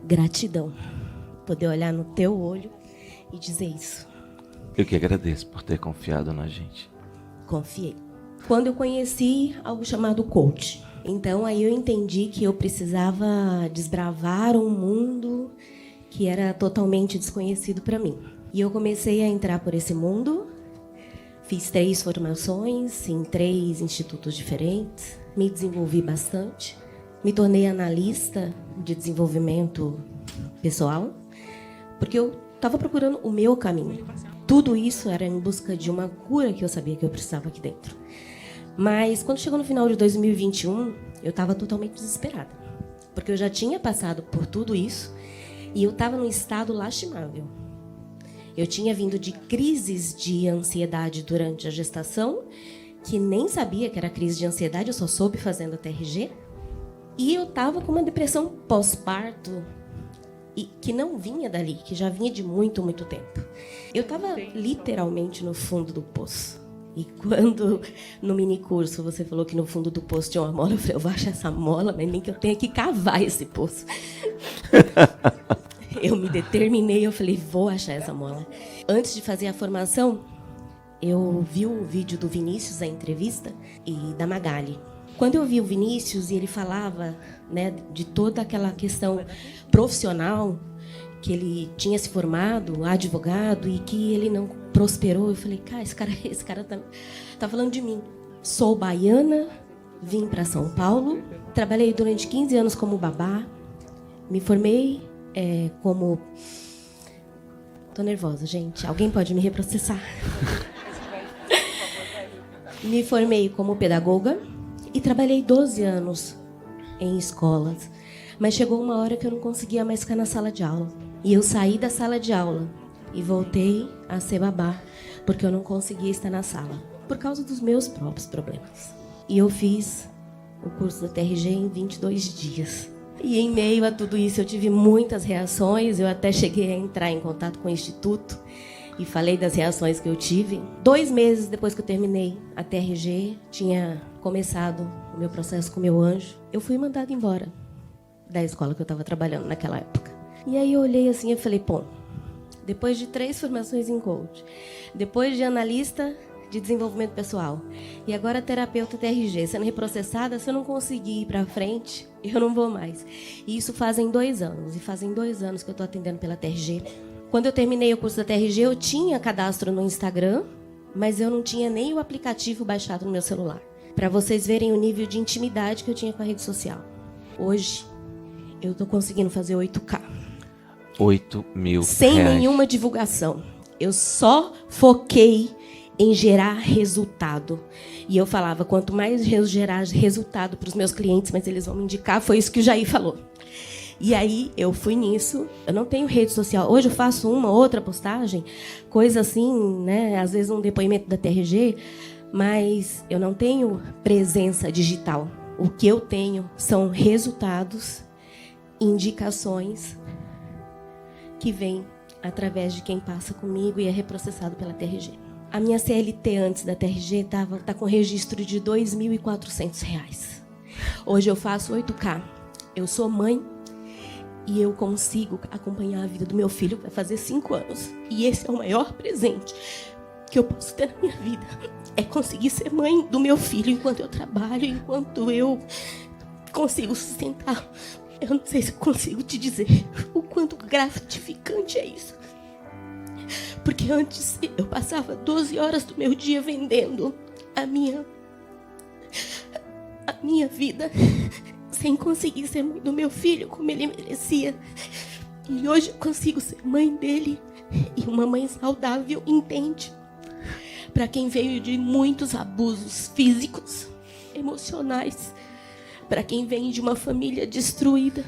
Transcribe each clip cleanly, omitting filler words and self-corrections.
gratidão. Poder olhar no teu olho e dizer isso. Eu que agradeço por ter confiado na gente. Confiei. Quando eu conheci algo chamado coach, então aí eu entendi que eu precisava desbravar um mundo que era totalmente desconhecido para mim. E eu comecei a entrar por esse mundo, fiz 3 formações em 3 institutos diferentes, me desenvolvi bastante, me tornei analista de desenvolvimento pessoal, porque eu estava procurando o meu caminho. Tudo isso era em busca de uma cura que eu sabia que eu precisava aqui dentro. Mas quando chegou no final de 2021, eu estava totalmente desesperada, porque eu já tinha passado por tudo isso e eu estava num estado lastimável. Eu tinha vindo de crises de ansiedade durante a gestação, que nem sabia que era crise de ansiedade, eu só soube fazendo a TRG. E eu estava com uma depressão pós-parto, e que não vinha dali, que já vinha de muito, muito tempo. Eu estava literalmente no fundo do poço. E quando no minicurso você falou que no fundo do poço tinha uma mola, eu falei, eu vou achar essa mola, mas nem que eu tenha que cavar esse poço. Eu me determinei, eu falei, vou achar essa mola. Antes de fazer a formação, eu vi o vídeo do Vinícius, a entrevista, e da Magali. Quando eu vi o Vinícius e ele falava, né, de toda aquela questão profissional, que ele tinha se formado, advogado, e que ele não prosperou, eu falei, cara, esse cara tá falando de mim. Sou baiana, vim para São Paulo, trabalhei durante 15 anos como babá, me formei como... Tô nervosa, gente. Alguém pode me reprocessar? Me formei como pedagoga e trabalhei 12 anos em escolas. Mas chegou uma hora que eu não conseguia mais ficar na sala de aula. E eu saí da sala de aula e voltei a ser babá, porque eu não conseguia estar na sala, por causa dos meus próprios problemas. E eu fiz o curso da TRG em 22 dias. E em meio a tudo isso eu tive muitas reações, eu até cheguei a entrar em contato com o Instituto e falei das reações que eu tive. 2 meses depois que eu terminei a TRG, tinha começado o meu processo com o meu anjo, eu fui mandada embora da escola que eu estava trabalhando naquela época. E aí eu olhei assim e falei, pô, depois de 3 formações em coach, depois de analista de desenvolvimento pessoal e agora terapeuta TRG, sendo reprocessada, se eu não conseguir ir para frente, eu não vou mais. E isso fazem 2 anos, e fazem 2 anos que eu estou atendendo pela TRG. Quando eu terminei o curso da TRG, eu tinha cadastro no Instagram, mas eu não tinha nem o aplicativo baixado no meu celular. Para vocês verem o nível de intimidade que eu tinha com a rede social. Hoje, eu estou conseguindo fazer 8K. 8 mil sem reais. Nenhuma divulgação. Eu só foquei em gerar resultado. E eu falava, quanto mais eu gerar resultado para os meus clientes, mais eles vão me indicar. Foi isso que o Jair falou. E aí eu fui nisso. Eu não tenho rede social. Hoje eu faço uma outra postagem, coisa assim, né? Às vezes um depoimento da TRG, mas eu não tenho presença digital. O que eu tenho são resultados, indicações que vêm através de quem passa comigo e é reprocessado pela TRG. A minha CLT antes da TRG tá com registro de R$ 2.400. Hoje eu faço 8K. Eu sou mãe e eu consigo acompanhar a vida do meu filho, vai fazer 5 anos. E esse é o maior presente que eu posso ter na minha vida. É conseguir ser mãe do meu filho enquanto eu trabalho, enquanto eu consigo sustentar. Eu não sei se eu consigo te dizer o quanto gratificante é isso. Porque antes eu passava 12 horas do meu dia vendendo a minha vida, sem conseguir ser mãe do meu filho como ele merecia. E hoje eu consigo ser mãe dele. E uma mãe saudável entende. Para quem veio de muitos abusos físicos, emocionais, para quem vem de uma família destruída,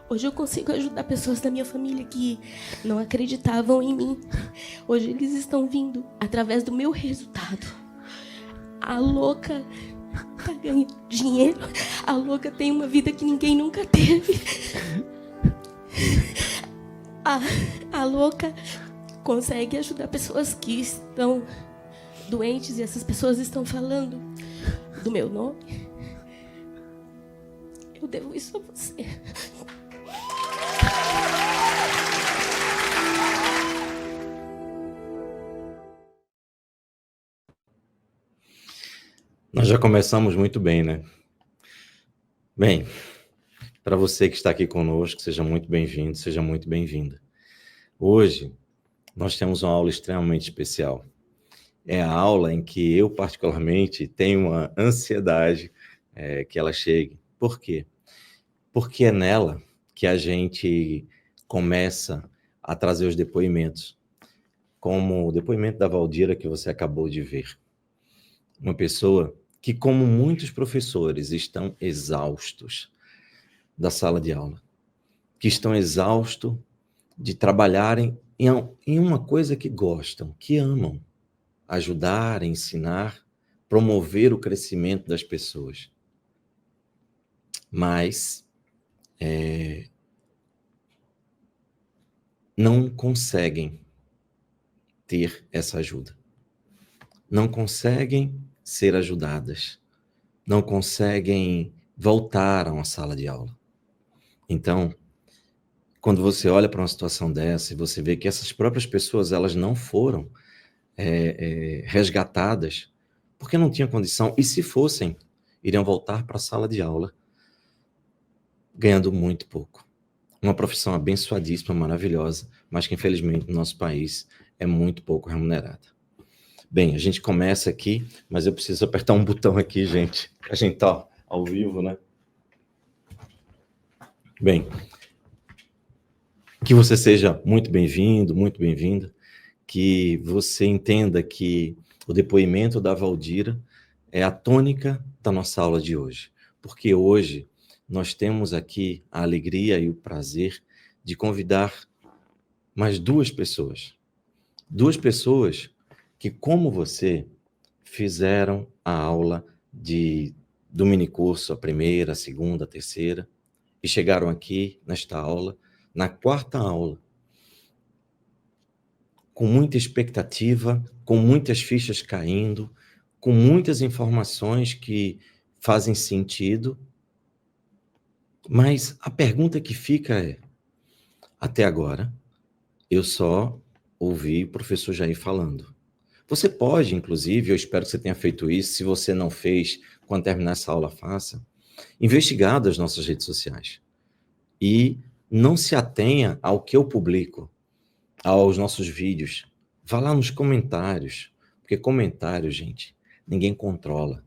hoje eu consigo ajudar pessoas da minha família que não acreditavam em mim. Hoje eles estão vindo através do meu resultado. A louca tá ganhando dinheiro. A louca tem uma vida que ninguém nunca teve. A louca consegue ajudar pessoas que estão doentes e essas pessoas estão falando do meu nome. Eu devo isso a você. Nós já começamos muito bem, né? Bem, para você que está aqui conosco, seja muito bem-vindo, seja muito bem-vinda. Hoje, nós temos uma aula extremamente especial. É a aula em que eu, particularmente, tenho uma ansiedade que ela chegue. Por quê? Porque é nela que a gente começa a trazer os depoimentos, como o depoimento da Valdira que você acabou de ver. Uma pessoa que, como muitos professores, estão exaustos da sala de aula, que estão exaustos de trabalharem em uma coisa que gostam, que amam, ajudar, ensinar, promover o crescimento das pessoas. Mas não conseguem ter essa ajuda. Não conseguem ser ajudadas. Não conseguem voltar a uma sala de aula. Então, quando você olha para uma situação dessa e você vê que essas próprias pessoas elas não foram resgatadas porque não tinham condição, e se fossem, iriam voltar para a sala de aula ganhando muito pouco. Uma profissão abençoadíssima, maravilhosa, mas que infelizmente no nosso país é muito pouco remunerada. Bem, a gente começa aqui, mas eu preciso apertar um botão aqui, gente. A gente tá ao vivo, né? Bem, que você seja muito bem-vindo, muito bem-vinda, que você entenda que o depoimento da Valdira é a tônica da nossa aula de hoje, porque hoje nós temos aqui a alegria e o prazer de convidar mais duas pessoas que, como você, fizeram a aula do minicurso, a primeira, a segunda, a terceira, e chegaram aqui nesta aula, na quarta aula, com muita expectativa, com muitas fichas caindo, com muitas informações que fazem sentido, mas a pergunta que fica é, até agora, eu só ouvi o professor Jair falando. Você pode, inclusive, eu espero que você tenha feito isso, se você não fez, quando terminar essa aula, faça, investigar das nossas redes sociais. E não se atenha ao que eu publico, aos nossos vídeos. Vá lá nos comentários, porque comentários, gente, ninguém controla.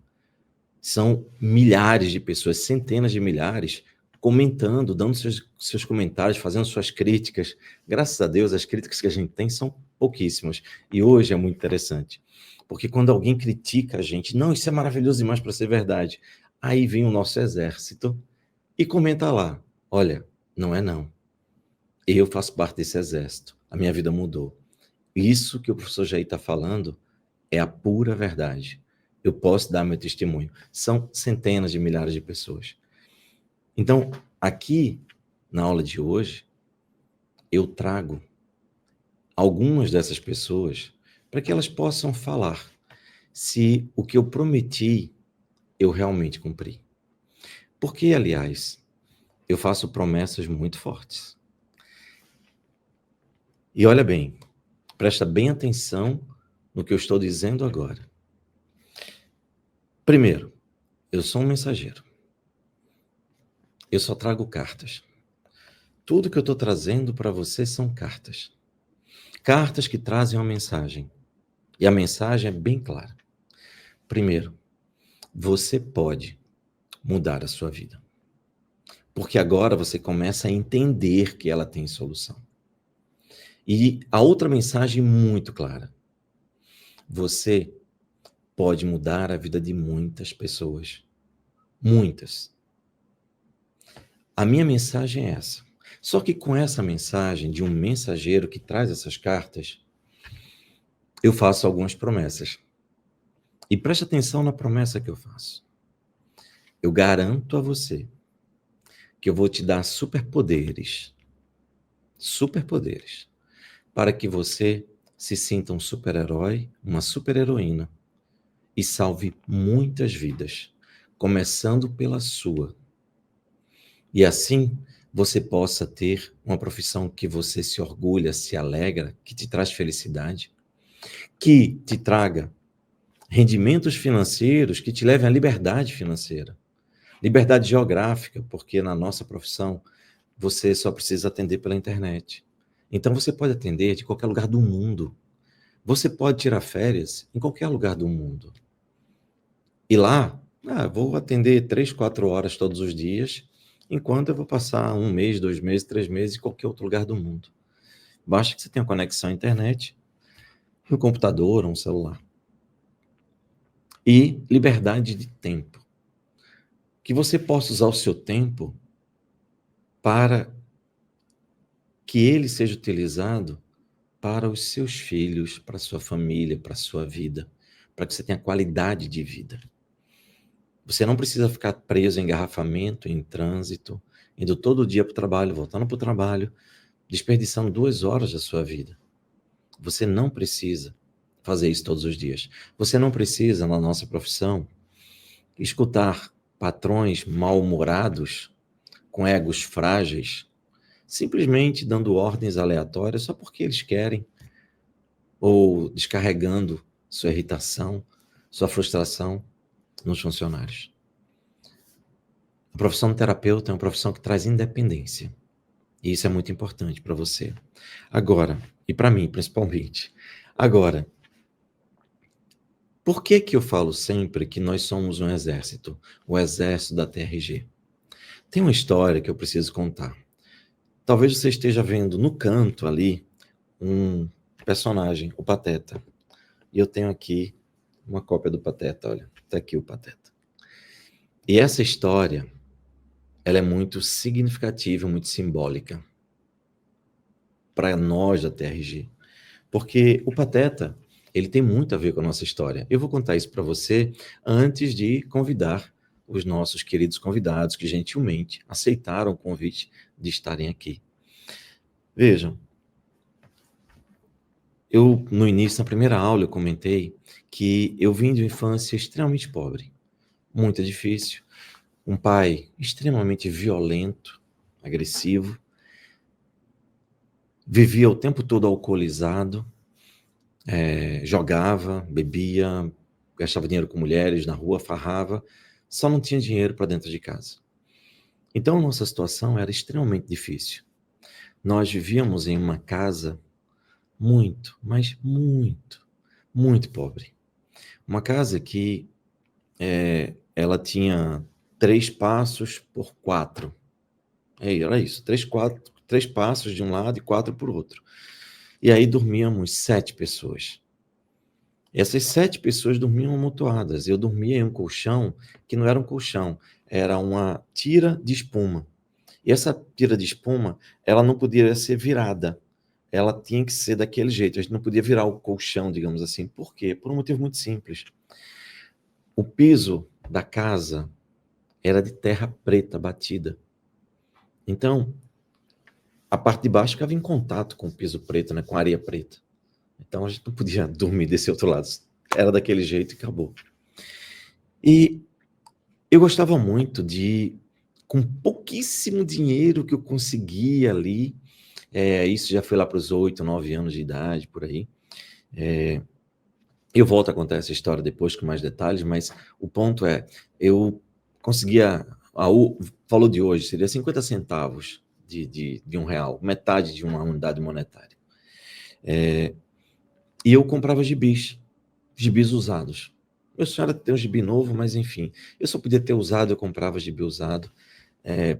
São milhares de pessoas, centenas de milhares, comentando, dando seus comentários, fazendo suas críticas. Graças a Deus, as críticas que a gente tem são pouquíssimas. E hoje é muito interessante, porque quando alguém critica a gente, não, isso é maravilhoso demais para ser verdade, aí vem o nosso exército e comenta lá, olha, não é não. Eu faço parte desse exército, a minha vida mudou. Isso que o professor Jair está falando é a pura verdade. Eu posso dar meu testemunho. São centenas de milhares de pessoas. Então, aqui, na aula de hoje, eu trago algumas dessas pessoas para que elas possam falar se o que eu prometi, eu realmente cumpri. Porque, aliás, eu faço promessas muito fortes. E olha bem, presta bem atenção no que eu estou dizendo agora. Primeiro, eu sou um mensageiro. Eu só trago cartas. Tudo que eu estou trazendo para você são cartas. Cartas que trazem uma mensagem. E a mensagem é bem clara. Primeiro, você pode mudar a sua vida. Porque agora você começa a entender que ela tem solução. E a outra mensagem muito clara. Você pode mudar a vida de muitas pessoas. Muitas. A minha mensagem é essa. Só que com essa mensagem de um mensageiro que traz essas cartas, eu faço algumas promessas. E preste atenção na promessa que eu faço. Eu garanto a você que eu vou te dar superpoderes, para que você se sinta um super-herói, uma super-heroína e salve muitas vidas, começando pela sua. E assim você possa ter uma profissão que você se orgulha, se alegra, que te traz felicidade, que te traga rendimentos financeiros que te levem à liberdade financeira. Liberdade geográfica, porque na nossa profissão você só precisa atender pela internet. Então você pode atender de qualquer lugar do mundo. Você pode tirar férias em qualquer lugar do mundo. E lá, vou atender 3, 4 horas todos os dias, enquanto eu vou passar 1 mês, 2 meses, 3 meses em qualquer outro lugar do mundo. Basta que você tenha conexão à internet, um computador, um celular. E liberdade de tempo. Que você possa usar o seu tempo para que ele seja utilizado para os seus filhos, para a sua família, para a sua vida, para que você tenha qualidade de vida. Você não precisa ficar preso em engarrafamento, em trânsito, indo todo dia para o trabalho, voltando para o trabalho, desperdiçando 2 horas da sua vida. Você não precisa fazer isso todos os dias. Você não precisa, na nossa profissão, escutar patrões mal-humorados, com egos frágeis, simplesmente dando ordens aleatórias só porque eles querem, ou descarregando sua irritação, sua frustração nos funcionários. A profissão de terapeuta é uma profissão que traz independência. E isso é muito importante para você. Agora, e para mim principalmente. Agora, por que eu falo sempre que nós somos um exército? O exército da TRG. Tem uma história que eu preciso contar. Talvez você esteja vendo no canto ali um personagem, o Pateta. E eu tenho aqui uma cópia do Pateta, olha. Está aqui o Pateta. E essa história, ela é muito significativa, muito simbólica para nós da TRG. Porque o Pateta, ele tem muito a ver com a nossa história. Eu vou contar isso para você antes de convidar os nossos queridos convidados que gentilmente aceitaram o convite de estarem aqui. Vejam, eu no início, na primeira aula, eu comentei que eu vim de uma infância extremamente pobre, muito difícil, um pai extremamente violento, agressivo, vivia o tempo todo alcoolizado, jogava, bebia, gastava dinheiro com mulheres na rua, farrava, só não tinha dinheiro para dentro de casa. Então, a nossa situação era extremamente difícil. Nós vivíamos em uma casa muito, mas muito, muito pobre. Uma casa que ela tinha 3 passos por 4. Era isso, 3 passos de um lado e 4 por outro. E aí dormíamos 7 pessoas. Essas 7 pessoas dormiam amontoadas. Eu dormia em um colchão que não era um colchão, era uma tira de espuma. E essa tira de espuma, ela não podia ser virada. Ela tinha que ser daquele jeito. A gente não podia virar o colchão, digamos assim. Por quê? Por um motivo muito simples. O piso da casa era de terra preta batida. Então, a parte de baixo ficava em contato com o piso preto, né, com a areia preta. Então, a gente não podia dormir desse outro lado. Era daquele jeito e acabou. E eu gostava muito de, com pouquíssimo dinheiro que eu conseguia ali, isso já foi lá para os 8, 9 anos de idade, por aí. Eu volto a contar essa história depois com mais detalhes, mas o ponto é, eu conseguia, falou de hoje, seria 50 centavos de R$1, metade de uma unidade monetária. E eu comprava gibis usados. Meu sonho era ter um gibi novo, mas enfim, eu só podia ter usado, eu comprava gibi usado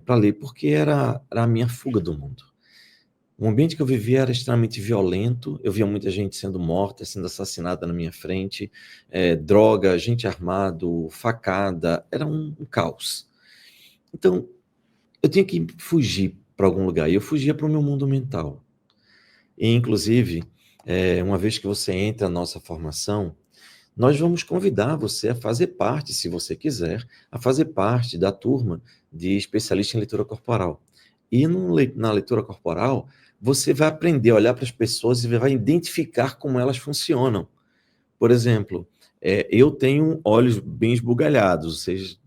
para ler, porque era a minha fuga do mundo. O ambiente que eu vivia era extremamente violento, eu via muita gente sendo morta, sendo assassinada na minha frente, droga, gente armado, facada, era um caos. Então, eu tinha que fugir para algum lugar, e eu fugia para o meu mundo mental. E, inclusive, uma vez que você entra na nossa formação, nós vamos convidar você a fazer parte, se você quiser, a fazer parte da turma de especialista em leitura corporal. E na leitura corporal, você vai aprender a olhar para as pessoas e vai identificar como elas funcionam. Por exemplo, eu tenho olhos bem esbugalhados, ou seja,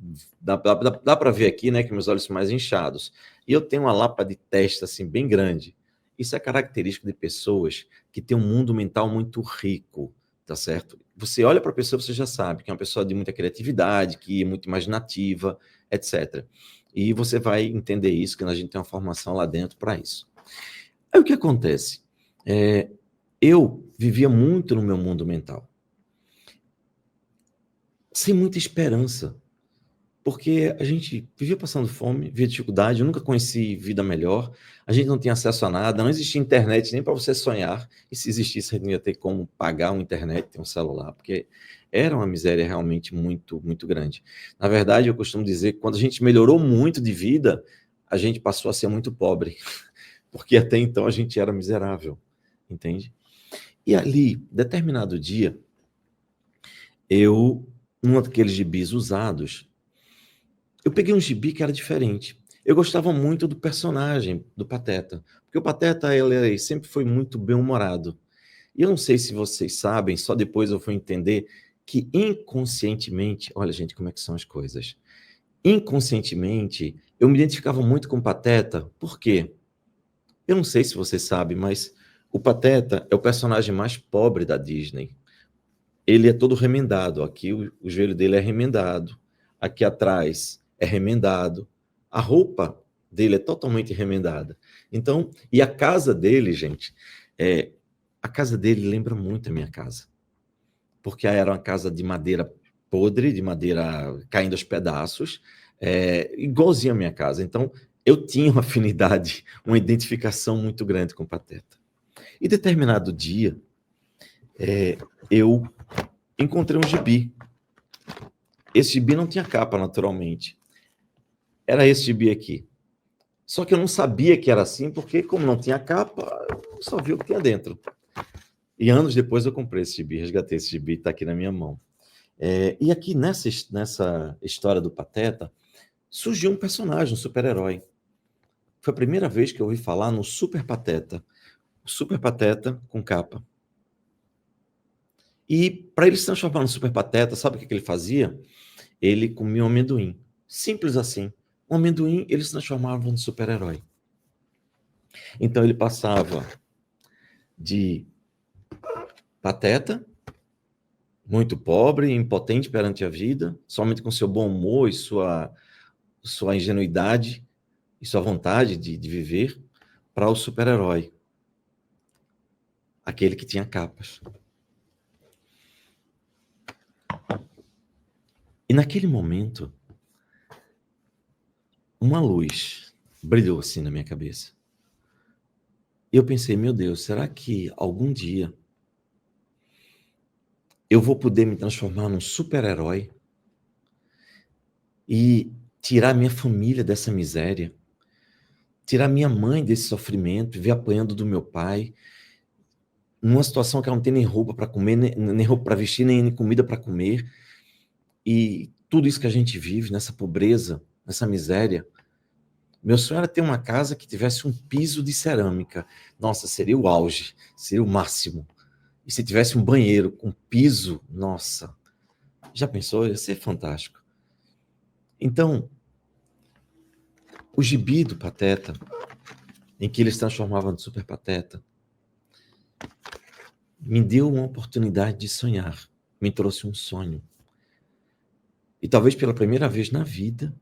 dá para ver aqui, né, que meus olhos são mais inchados. E eu tenho uma lapa de testa assim, bem grande. Isso é característico de pessoas que têm um mundo mental muito rico, tá certo? Você olha para a pessoa, você já sabe que é uma pessoa de muita criatividade, que é muito imaginativa, etc. E você vai entender isso, que a gente tem uma formação lá dentro para isso. Aí o que acontece? Eu vivia muito no meu mundo mental, sem muita esperança, porque a gente vivia passando fome, vivia dificuldade, eu nunca conheci vida melhor, a gente não tinha acesso a nada, não existia internet nem para você sonhar, e se existisse, a gente não ia ter como pagar uma internet, ter um celular, porque era uma miséria realmente muito, muito grande. Na verdade, eu costumo dizer que quando a gente melhorou muito de vida, a gente passou a ser muito pobre, porque até então a gente era miserável, entende? E ali, determinado dia, num daqueles gibis usados, eu peguei um gibi que era diferente. Eu gostava muito do personagem do Pateta, porque o Pateta ele sempre foi muito bem-humorado. E eu não sei se vocês sabem, só depois eu fui entender que inconscientemente, olha gente, como é que são as coisas. Inconscientemente, eu me identificava muito com o Pateta, por quê? Eu não sei se vocês sabem, mas o Pateta é o personagem mais pobre da Disney. Ele é todo remendado. Aqui o joelho dele é remendado. Aqui atrás é remendado. A roupa dele é totalmente remendada. Então, e a casa dele, gente, a casa dele lembra muito a minha casa. Porque era uma casa de madeira podre, de madeira caindo aos pedaços, igualzinho a minha casa. Então, eu tinha uma afinidade, uma identificação muito grande com o Pateta. E determinado dia, eu encontrei um gibi. Esse gibi não tinha capa, naturalmente. Era esse gibi aqui. Só que eu não sabia que era assim, porque como não tinha capa, eu só vi o que tinha dentro. E anos depois eu comprei esse gibi, resgatei esse gibi, está aqui na minha mão. E aqui nessa história do Pateta, surgiu um personagem, um super-herói. Foi a primeira vez que eu ouvi falar no Super Pateta. O Super Pateta com capa. E para ele se transformar no Super Pateta, sabe o que ele fazia? Ele comia um amendoim. Simples assim. O amendoim, ele se transformava no super-herói. Então ele passava de pateta, muito pobre, impotente perante a vida, somente com seu bom humor e sua ingenuidade e sua vontade de viver, para o super-herói. Aquele que tinha capas. E naquele momento, uma luz brilhou assim na minha cabeça. E eu pensei, meu Deus, será que algum dia eu vou poder me transformar num super-herói e tirar minha família dessa miséria, tirar minha mãe desse sofrimento, viver apanhando do meu pai, numa situação que ela não tem nem roupa para comer, nem roupa para vestir, nem comida para comer, e tudo isso que a gente vive nessa pobreza, nessa miséria. Meu sonho era ter uma casa que tivesse um piso de cerâmica. Nossa, seria o auge, seria o máximo. E se tivesse um banheiro com piso, nossa, já pensou? Ia ser fantástico. Então, o gibi do Pateta, em que ele se transformava no Super Pateta, me deu uma oportunidade de sonhar, me trouxe um sonho. E talvez pela primeira vez na vida,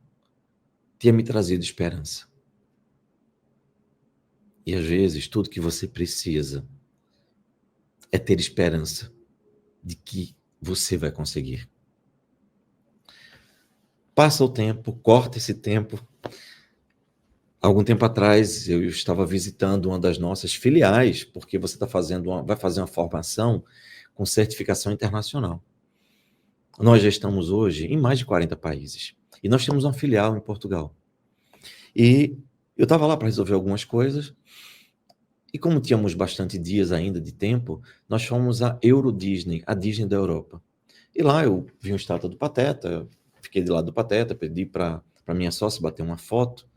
tenha me trazido esperança. E às vezes, tudo que você precisa é ter esperança de que você vai conseguir. Passa o tempo, corta esse tempo. Algum tempo atrás, eu estava visitando uma das nossas filiais, porque você vai fazer uma formação com certificação internacional. Nós já estamos hoje em mais de 40 países. E nós temos uma filial em Portugal. E eu estava lá para resolver algumas coisas. E como tínhamos bastante dias ainda de tempo, nós fomos à Euro Disney, a Disney da Europa. E lá eu vi uma estátua do Pateta, fiquei de lado do Pateta, pedi para minha sócia bater uma foto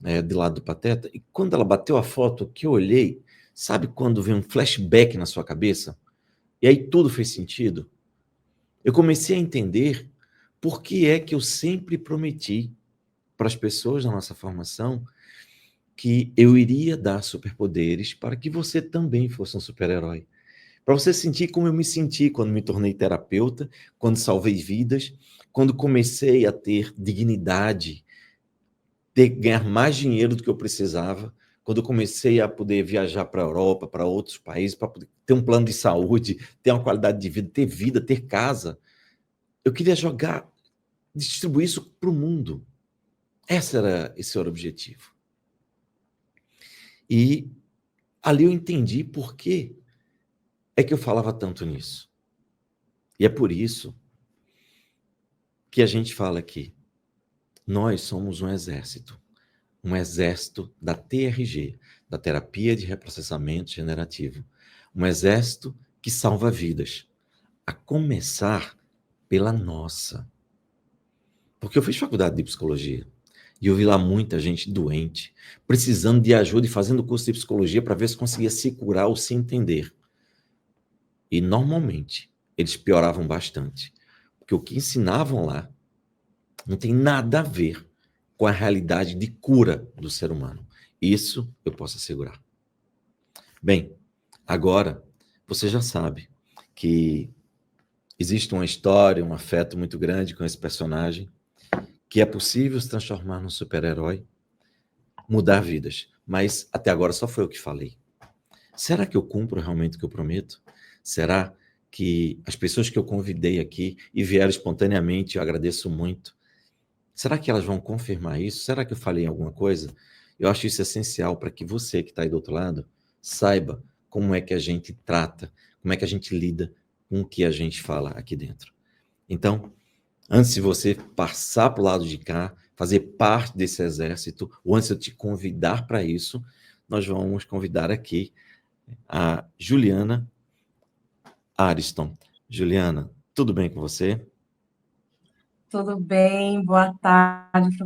de lado do Pateta. E quando ela bateu a foto, que eu olhei, sabe quando vem um flashback na sua cabeça? E aí tudo fez sentido. Eu comecei a entender por que é que eu sempre prometi para as pessoas da nossa formação que eu iria dar superpoderes para que você também fosse um super-herói. Para você sentir como eu me senti quando me tornei terapeuta, quando salvei vidas, quando comecei a ter dignidade, ganhar mais dinheiro do que eu precisava, quando eu comecei a poder viajar para a Europa, para outros países, para poder ter um plano de saúde, ter uma qualidade de vida, ter casa. Eu queria distribuir isso para o mundo. Esse era o objetivo. E ali eu entendi por que é que eu falava tanto nisso. E é por isso que a gente fala aqui. Nós somos um exército da TRG, da Terapia de Reprocessamento Generativo. Um exército que salva vidas, a começar pela nossa. Porque eu fiz faculdade de psicologia e eu vi lá muita gente doente, precisando de ajuda e fazendo curso de psicologia para ver se conseguia se curar ou se entender. E normalmente eles pioravam bastante, porque o que ensinavam lá não tem nada a ver com a realidade de cura do ser humano. Isso eu posso assegurar. Bem, agora você já sabe que existe uma história, um afeto muito grande com esse personagem, que é possível se transformar num super-herói, mudar vidas. Mas até agora só foi eu que falei. Será que eu cumpro realmente o que eu prometo? Será que as pessoas que eu convidei aqui e vieram espontaneamente, eu agradeço muito, será que elas vão confirmar isso? Será que eu falei alguma coisa? Eu acho isso essencial para que você que está aí do outro lado saiba como é que a gente trata, como é que a gente lida com o que a gente fala aqui dentro. Então, antes de você passar para o lado de cá, fazer parte desse exército, ou antes de eu te convidar para isso, nós vamos convidar aqui a Juliana Ariston. Juliana, tudo bem com você? Tudo bem? Boa tarde,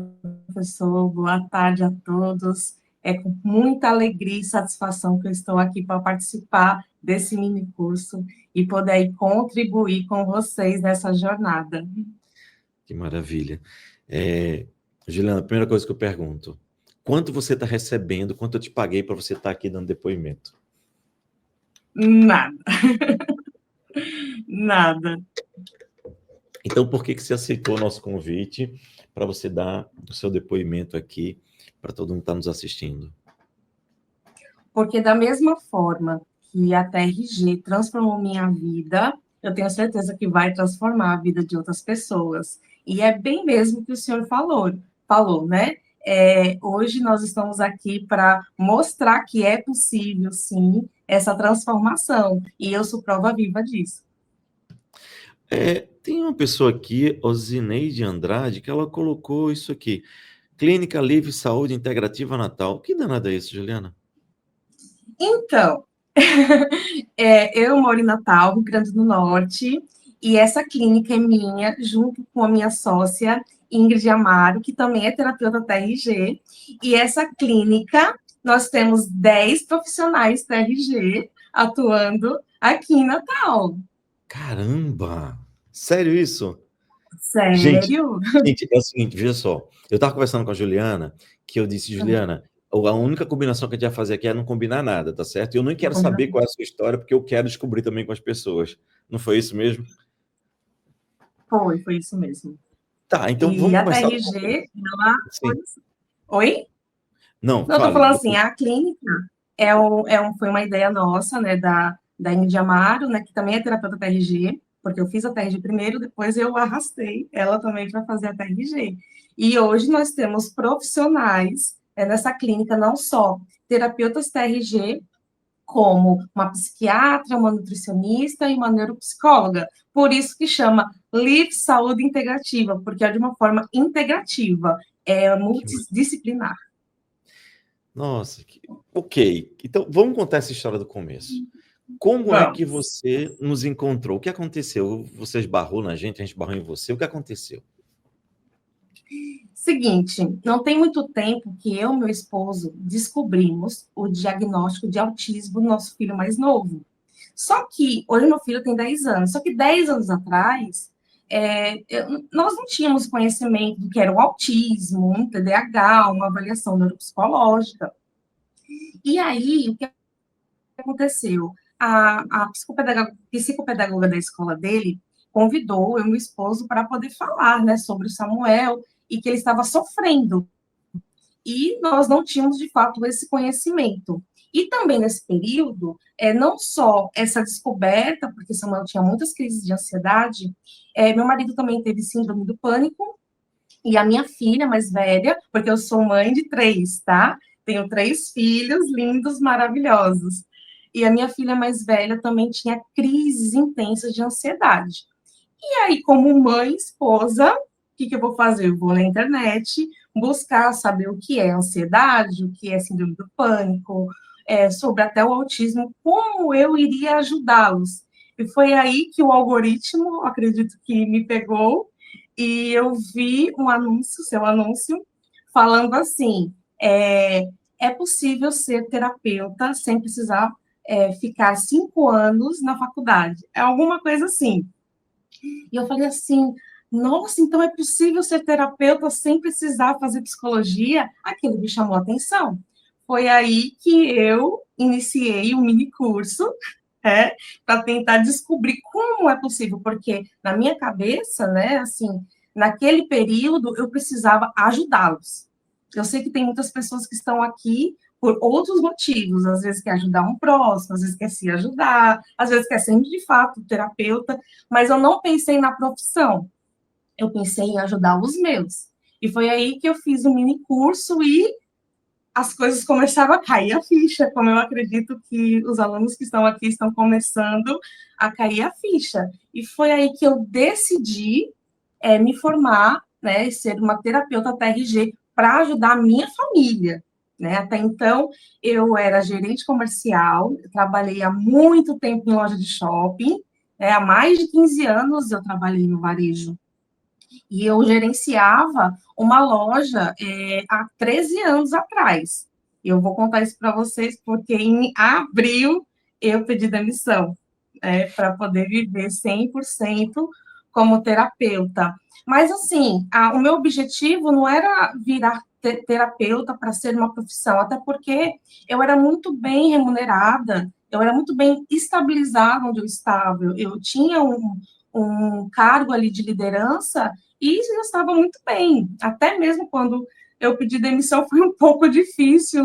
professor. Boa tarde a todos. É com muita alegria e satisfação que eu estou aqui para participar desse mini curso e poder contribuir com vocês nessa jornada. Que maravilha. Juliana, a primeira coisa que eu pergunto, quanto você está recebendo, quanto eu te paguei para você estar aqui dando depoimento? Nada. Nada. Então, por que você aceitou o nosso convite para você dar o seu depoimento aqui para todo mundo que está nos assistindo? Porque da mesma forma que a TRG transformou minha vida, eu tenho certeza que vai transformar a vida de outras pessoas. E é bem mesmo que o senhor falou, né? Hoje nós estamos aqui para mostrar que é possível, sim, essa transformação. E eu sou prova viva disso. Tem uma pessoa aqui, Osineide Andrade, que ela colocou isso aqui. Clínica Livre Saúde Integrativa Natal. Que danada é isso, Juliana? Então, eu moro em Natal, Rio Grande do Norte, e essa clínica é minha, junto com a minha sócia, Ingrid Amaro, que também é terapeuta TRG, e essa clínica, nós temos 10 profissionais TRG atuando aqui em Natal. Caramba! Sério isso? Gente, Sério? é o seguinte, veja só. Eu estava conversando com a Juliana, que eu disse, Juliana, a única combinação que a gente vai fazer aqui é não combinar nada, tá certo? Eu não quero saber qual é a sua história, porque eu quero descobrir também com as pessoas. Não foi isso mesmo? Foi isso mesmo. Tá, então E vamos a começar. TRG, ela... Sim. Oi? Não, Não, eu tô fale. falando assim, a clínica foi uma ideia nossa, né, da Ingrid Amaro, né, que também é terapeuta TRG, porque eu fiz a TRG primeiro, depois eu arrastei ela também para fazer a TRG. E hoje nós temos profissionais nessa clínica, não só terapeutas TRG, como uma psiquiatra, uma nutricionista e uma neuropsicóloga. Por isso que chama Live Saúde Integrativa, porque é de uma forma integrativa, é multidisciplinar. Nossa, ok. Então, vamos contar essa história do começo. Como é que você nos encontrou? O que aconteceu? Você esbarrou na gente, a gente esbarrou em você. O que aconteceu? Seguinte, não tem muito tempo que eu e meu esposo descobrimos o diagnóstico de autismo do nosso filho mais novo. Só que, hoje meu filho tem 10 anos, só que 10 anos atrás, nós não tínhamos conhecimento do que era o autismo, um TDAH, uma avaliação neuropsicológica. E aí, o que aconteceu? a psicopedagoga da escola dele convidou eu e meu esposo para poder falar, né, sobre o Samuel e que ele estava sofrendo. E nós não tínhamos, de fato, esse conhecimento. E também nesse período, não só essa descoberta, porque Samuel tinha muitas crises de ansiedade, meu marido também teve síndrome do pânico, e a minha filha mais velha, porque eu sou mãe de 3, tá? Tenho 3 filhos lindos, maravilhosos. E a minha filha mais velha também tinha crises intensas de ansiedade. E aí, como mãe, esposa, o que eu vou fazer? Eu vou na internet buscar saber o que é ansiedade, o que é síndrome do pânico, sobre até o autismo, como eu iria ajudá-los. E foi aí que o algoritmo, acredito que me pegou, e eu vi um anúncio, seu anúncio, falando assim, é possível ser terapeuta sem precisar ficar 5 anos na faculdade. É alguma coisa assim. E eu falei assim, nossa, então é possível ser terapeuta sem precisar fazer psicologia? Aquilo me chamou a atenção. Foi aí que eu iniciei um mini curso, para tentar descobrir como é possível, porque na minha cabeça, né, assim, naquele período eu precisava ajudá-los. Eu sei que tem muitas pessoas que estão aqui por outros motivos, às vezes quer ajudar um próximo, às vezes quer se ajudar, às vezes quer ser de fato terapeuta, mas eu não pensei na profissão, eu pensei em ajudar os meus. E foi aí que eu fiz um mini curso e as coisas começaram a cair a ficha, como eu acredito que os alunos que estão aqui estão começando a cair a ficha. E foi aí que eu decidi me formar, né, e ser uma terapeuta TRG para ajudar a minha família. Né? Até então, eu era gerente comercial, eu trabalhei há muito tempo em loja de shopping, há mais de 15 anos eu trabalhei no varejo. E eu gerenciava uma loja há 13 anos atrás. Eu vou contar isso para vocês, porque em abril eu pedi demissão, para poder viver 100% como terapeuta. Mas, assim, o meu objetivo não era virar terapeuta para ser uma profissão, até porque eu era muito bem remunerada, eu era muito bem estabilizada onde eu estava, eu tinha um cargo ali de liderança e eu estava muito bem. Até mesmo quando eu pedi demissão, foi um pouco difícil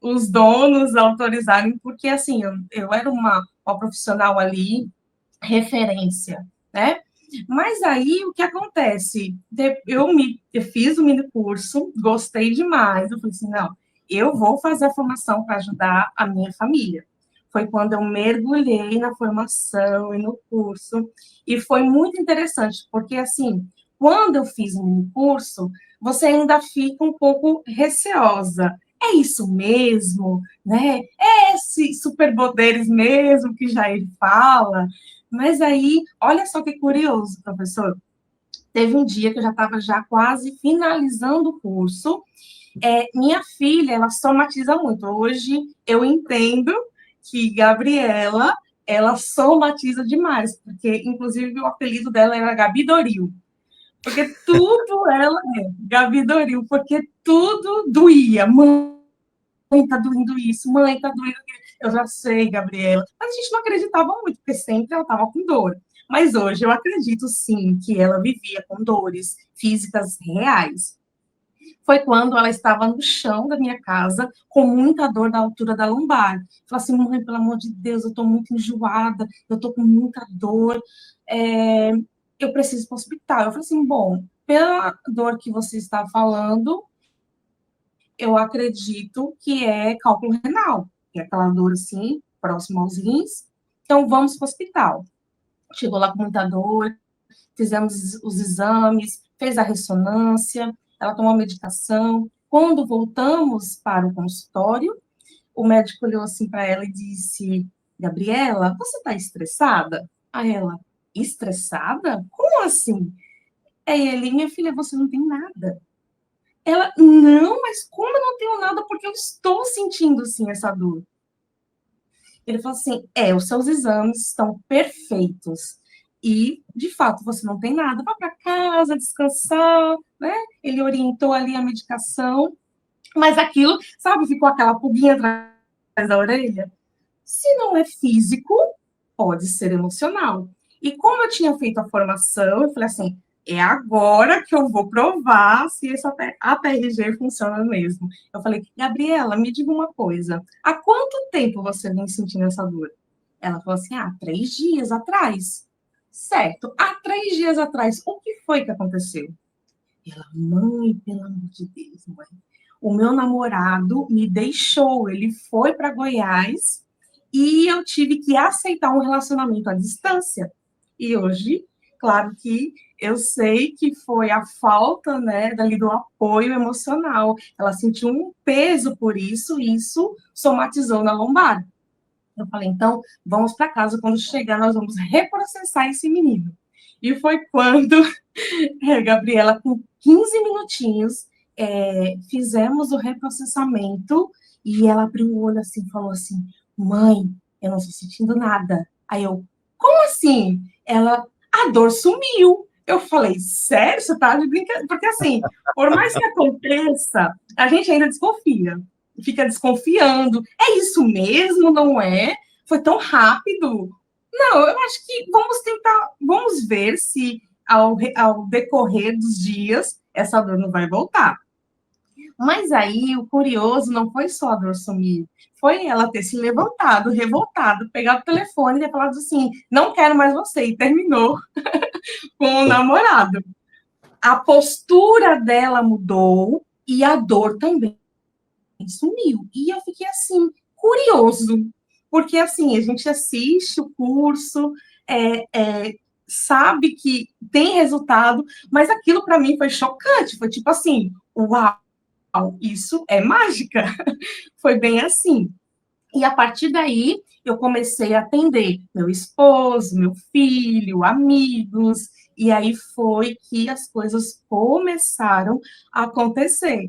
os donos autorizarem, porque, assim, eu era uma profissional ali, referência, né? Mas aí, o que acontece? Eu fiz o mini curso, gostei demais, eu falei assim, não, eu vou fazer a formação para ajudar a minha família. Foi quando eu mergulhei na formação e no curso, e foi muito interessante, porque, assim, quando eu fiz o mini curso, você ainda fica um pouco receosa. É isso mesmo, né? É esses superpoderes mesmo que Jair fala. Mas aí, olha só que curioso, professor. Teve um dia que eu já estava já quase finalizando o curso. Minha filha, ela somatiza muito. Hoje eu entendo que Gabriela, ela somatiza demais, porque inclusive o apelido dela era Gabi Doril. Porque tudo ela Gabi Doril, porque tudo doía. Mãe, tá doendo isso, mãe, tá doendo isso. Eu já sei, Gabriela. Mas a gente não acreditava muito, porque sempre ela estava com dor. Mas hoje eu acredito, sim, que ela vivia com dores físicas reais. Foi quando ela estava no chão da minha casa, com muita dor na altura da lombar. Falei assim, mãe, pelo amor de Deus, eu estou muito enjoada, eu estou com muita dor, eu preciso ir para o hospital. Eu falei assim, bom, pela dor que você está falando, eu acredito que é cálculo renal, que é aquela dor assim, próximo aos rins. Então, vamos para o hospital. Chegou lá com muita dor, fizemos os exames, fez a ressonância, ela tomou a medicação. Quando voltamos para o consultório, o médico olhou assim para ela e disse, Gabriela, você está estressada? Aí ela, estressada? Como assim? Aí ele, minha filha, você não tem nada. Ela, não, mas como eu não tenho nada? Porque eu estou sentindo, sim, essa dor. Ele falou assim, os seus exames estão perfeitos. E, de fato, você não tem nada. Vá para casa, descansar, né? Ele orientou ali a medicação. Mas aquilo, sabe, ficou aquela pulguinha atrás da orelha. Se não é físico, pode ser emocional. E como eu tinha feito a formação, eu falei assim, é agora que eu vou provar se esse ATRG funciona mesmo. Eu falei, Gabriela, me diga uma coisa, há quanto tempo você vem sentindo essa dor? Ela falou assim, 3 dias atrás. Certo, há 3 dias atrás, o que foi que aconteceu? Ela, mãe, pelo amor de Deus, mãe. O meu namorado me deixou, ele foi para Goiás e eu tive que aceitar um relacionamento à distância. E hoje, claro que eu sei que foi a falta, né, dali do apoio emocional. Ela sentiu um peso por isso, e isso somatizou na lombar. Eu falei, então, vamos para casa, quando chegar, nós vamos reprocessar esse menino. E foi quando, Gabriela, com 15 minutinhos, fizemos o reprocessamento, e ela abriu o olho assim, falou assim, mãe, eu não estou sentindo nada. Aí eu, como assim? Ela, a dor sumiu. Eu falei, sério? Você tá de brincadeira? Porque assim, por mais que aconteça, a gente ainda desconfia. Fica desconfiando. É isso mesmo, não é? Foi tão rápido. Não, eu acho que vamos tentar, vamos ver se ao decorrer dos dias essa dor não vai voltar. Mas aí o curioso não foi só a dor sumir, foi ela ter se levantado, revoltado, pegado o telefone e ter falado assim: não quero mais você, e terminou com o namorado. A postura dela mudou e a dor também sumiu. E eu fiquei assim, curioso, porque assim, a gente assiste o curso, sabe que tem resultado, mas aquilo para mim foi chocante, foi tipo assim, uau, isso é mágica. Foi bem assim. E a partir daí, eu comecei a atender meu esposo, meu filho, amigos, e aí foi que as coisas começaram a acontecer.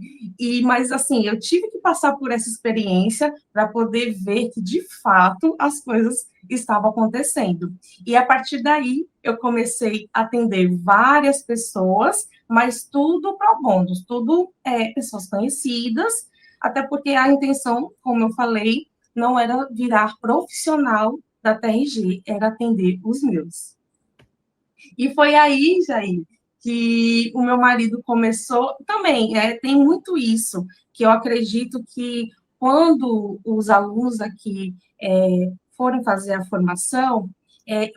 Mas assim, eu tive que passar por essa experiência para poder ver que de fato as coisas estavam acontecendo. E a partir daí, eu comecei a atender várias pessoas, mas tudo pro bono, tudo pessoas conhecidas, até porque a intenção, como eu falei, não era virar profissional da TRG, era atender os meus. E foi aí, Jair, que o meu marido começou, também, tem muito isso, que eu acredito que quando os alunos aqui forem fazer a formação,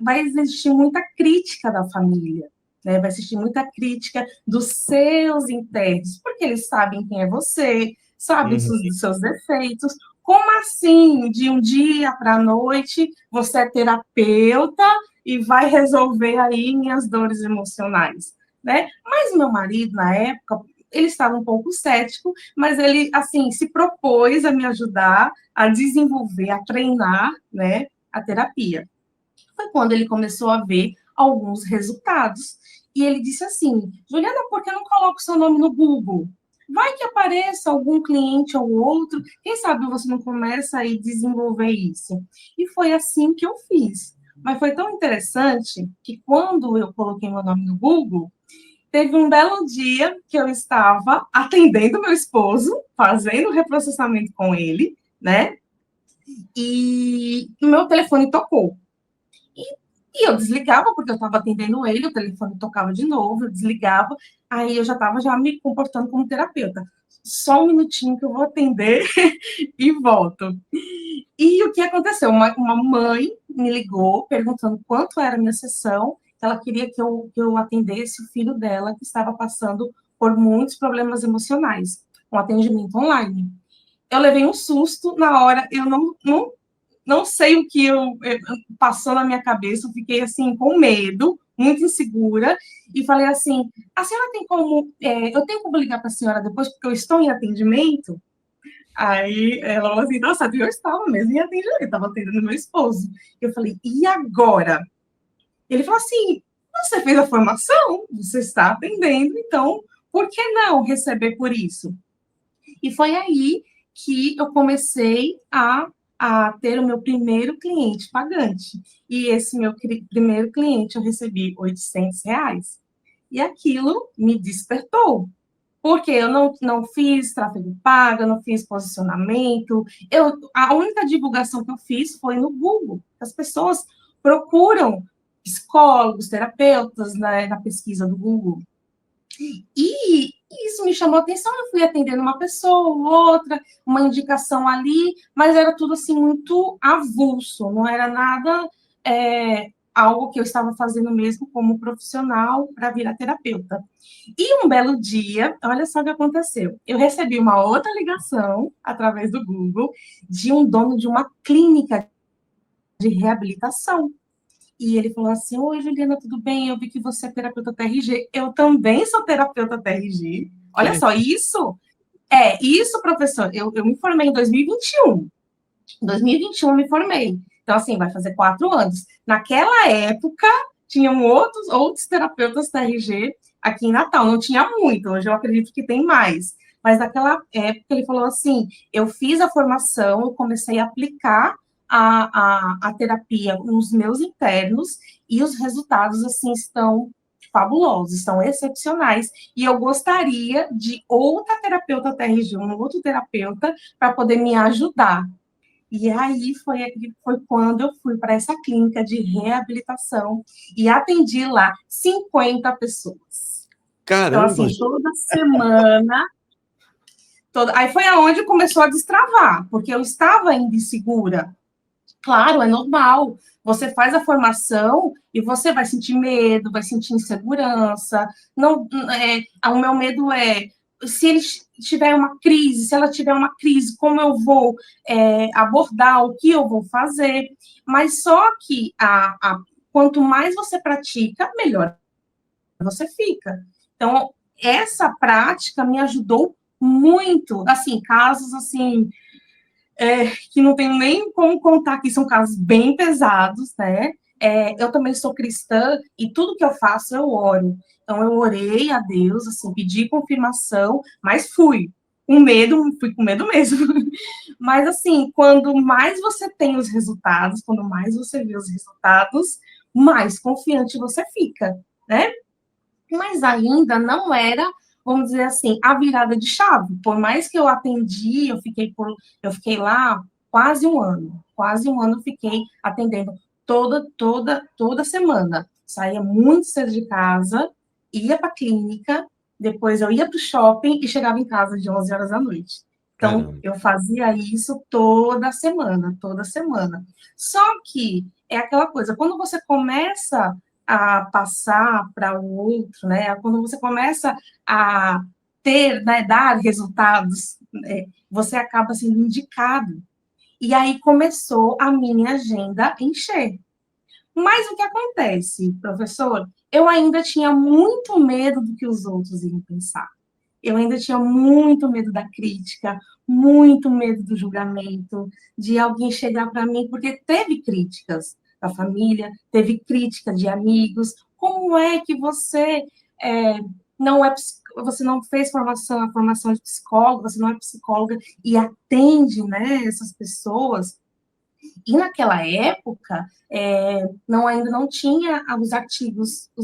vai existir muita crítica da família, né? Vai existir muita crítica dos seus internos, porque eles sabem quem é você, sabem dos seus defeitos. Como assim, de um dia para a noite, você é terapeuta e vai resolver aí minhas dores emocionais, né? Mas meu marido, na época, ele estava um pouco cético, mas ele, assim, se propôs a me ajudar a desenvolver, a treinar, né, a terapia. Foi quando ele começou a ver alguns resultados. E ele disse assim, Juliana, por que não coloca o seu nome no Google? Vai que apareça algum cliente ou outro, quem sabe você não começa a desenvolver isso. E foi assim que eu fiz. Mas foi tão interessante que quando eu coloquei meu nome no Google, teve um belo dia que eu estava atendendo meu esposo, fazendo o reprocessamento com ele, né? E o meu telefone tocou. E eu desligava, porque eu estava atendendo ele, o telefone tocava de novo, eu desligava, aí eu já estava me comportando como terapeuta. Só um minutinho que eu vou atender e volto. E o que aconteceu? Uma mãe me ligou perguntando quanto era a minha sessão, ela queria que eu atendesse o filho dela, que estava passando por muitos problemas emocionais, um atendimento online. Eu levei um susto na hora, eu não sei o que passou na minha cabeça, eu fiquei assim com medo, muito insegura, e falei assim, a senhora tem como, eu tenho como ligar para a senhora depois, porque eu estou em atendimento? Aí ela falou assim, nossa, eu estava mesmo em atendimento, eu estava atendendo meu esposo. Eu falei, e agora? Ele falou assim, você fez a formação, você está atendendo, então por que não receber por isso? E foi aí que eu comecei a ter o meu primeiro cliente pagante. E esse meu primeiro cliente eu recebi R$ 800. E aquilo me despertou. Porque eu não fiz tráfego pago, eu não fiz posicionamento. A única divulgação que eu fiz foi no Google. As pessoas procuram psicólogos, terapeutas, né, na pesquisa do Google. E isso me chamou a atenção. Eu fui atendendo uma pessoa ou outra, uma indicação ali, mas era tudo assim muito avulso, não era nada algo que eu estava fazendo mesmo como profissional para virar terapeuta. E um belo dia, olha só o que aconteceu. Eu recebi uma outra ligação através do Google de um dono de uma clínica de reabilitação. E ele falou assim: oi, Juliana, tudo bem? Eu vi que você é terapeuta TRG. Eu também sou terapeuta TRG. Que Olha só, legal. isso, professor. Eu me formei em 2021. Em 2021 eu me formei. Então, assim, vai fazer 4 anos. Naquela época, tinham outros terapeutas TRG aqui em Natal. Não tinha muito, hoje eu acredito que tem mais. Mas naquela época ele falou assim: eu fiz a formação, eu comecei a aplicar a terapia nos meus internos e os resultados, assim, estão fabulosos, estão excepcionais. E eu gostaria de outra terapeuta TRG, um outro terapeuta, para poder me ajudar. E aí foi quando eu fui para essa clínica de reabilitação e atendi lá 50 pessoas. Então, Caramba! assim, toda semana. Aí foi aonde começou a destravar, porque eu estava ainda insegura. Claro, é normal. Você faz a formação e você vai sentir medo, vai sentir insegurança. Não, o meu medo é se ele tiver uma crise, se ela tiver uma crise, como eu vou abordar, o que eu vou fazer. Mas só que quanto mais você pratica, melhor você fica. Então, essa prática me ajudou muito. Assim, casos assim que não tenho nem como contar, que são casos bem pesados, né? Eu também sou cristã e tudo que eu faço eu oro. Então eu orei a Deus, assim, pedi confirmação, mas fui com medo mesmo. Mas assim, quando mais você tem os resultados, quando mais você vê os resultados, mais confiante você fica, né? Mas ainda não era, vamos dizer assim, a virada de chave. Por mais que eu atendi, eu fiquei lá quase um ano eu fiquei atendendo toda semana. Saía muito cedo de casa, ia para a clínica, depois eu ia para o shopping e chegava em casa de 11 horas da noite. Então, Caramba. eu fazia isso toda semana, toda semana. Só que é aquela coisa, quando você começa a passar para o outro, né? Quando você começa a ter, né, dar resultados, né, você acaba sendo indicado. E aí começou a minha agenda encher. Mas o que acontece, professor? Eu ainda tinha muito medo do que os outros iam pensar. Eu ainda tinha muito medo da crítica, muito medo do julgamento, de alguém chegar para mim, porque teve críticas da família, teve crítica de amigos. Como é que você não é você não fez a formação de psicólogo, você não é psicóloga e atende, né, essas pessoas? E naquela época, ainda não tinha os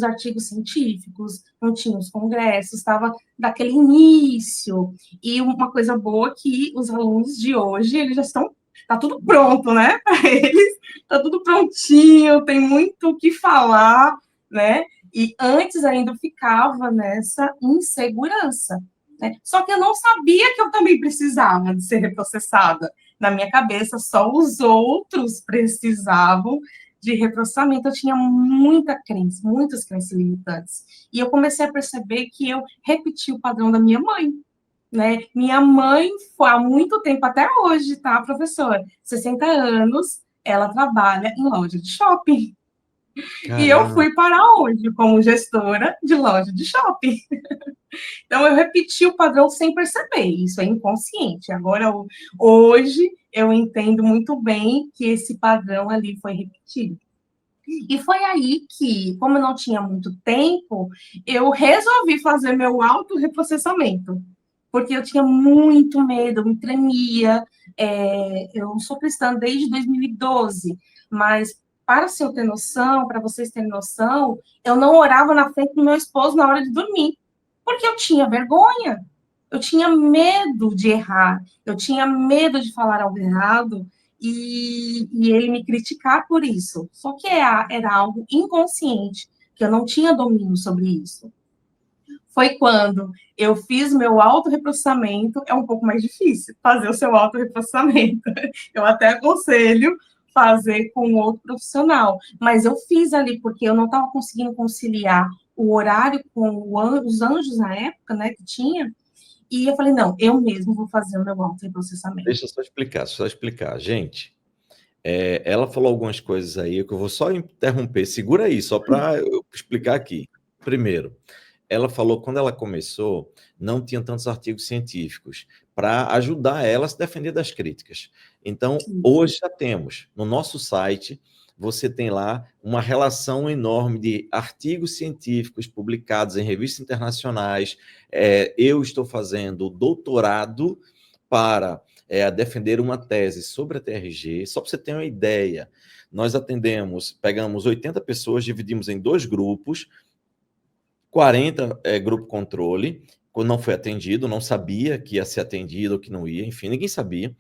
artigos científicos, não tinha os congressos, estava daquele início. E uma coisa boa que os alunos de hoje, eles já estão, está tudo pronto, né? Para eles, está tudo prontinho, tem muito o que falar, né? E antes ainda eu ficava nessa insegurança, né? Só que eu não sabia que eu também precisava de ser reprocessada. Na minha cabeça, só os outros precisavam de reprocessamento. Eu tinha muitas crenças limitantes. E eu comecei a perceber que eu repeti o padrão da minha mãe, né? Minha mãe, há muito tempo, até hoje, tá, professora? 60 anos, ela trabalha em loja de shopping. E eu Caramba. fui para onde? Como gestora de loja de shopping. Então, eu repeti o padrão sem perceber, isso é inconsciente. Agora, hoje, eu entendo muito bem que esse padrão ali foi repetido. E foi aí que, como eu não tinha muito tempo, eu resolvi fazer meu autorreprocessamento, porque eu tinha muito medo, eu me tremia. Eu sou cristã desde 2012, mas para vocês terem noção, eu não orava na frente do meu esposo na hora de dormir. Porque eu tinha vergonha, eu tinha medo de errar, eu tinha medo de falar algo errado e ele me criticar por isso. Só que era algo inconsciente, que eu não tinha domínio sobre isso. Foi quando eu fiz meu autorreprocessamento, é um pouco mais difícil fazer o seu autorreprocessamento. Eu até aconselho fazer com outro profissional, mas eu fiz ali porque eu não estava conseguindo conciliar o horário com os anjos na época, né, que tinha, e eu falei, não, eu mesmo vou fazer o meu autorreprocessamento. Deixa eu só explicar. Gente, ela falou algumas coisas aí que eu vou só interromper. Segura aí, só para eu explicar aqui. Primeiro, ela falou que quando ela começou, não tinha tantos artigos científicos para ajudar ela a se defender das críticas. Então, hoje já temos. No nosso site, você tem lá uma relação enorme de artigos científicos publicados em revistas internacionais. Eu estou fazendo doutorado para defender uma tese sobre a TRG. Só para você ter uma ideia, nós pegamos 80 pessoas, dividimos em 2 grupos, 40 grupo controle, quando não foi atendido, não sabia que ia ser atendido ou que não ia, enfim, ninguém sabia.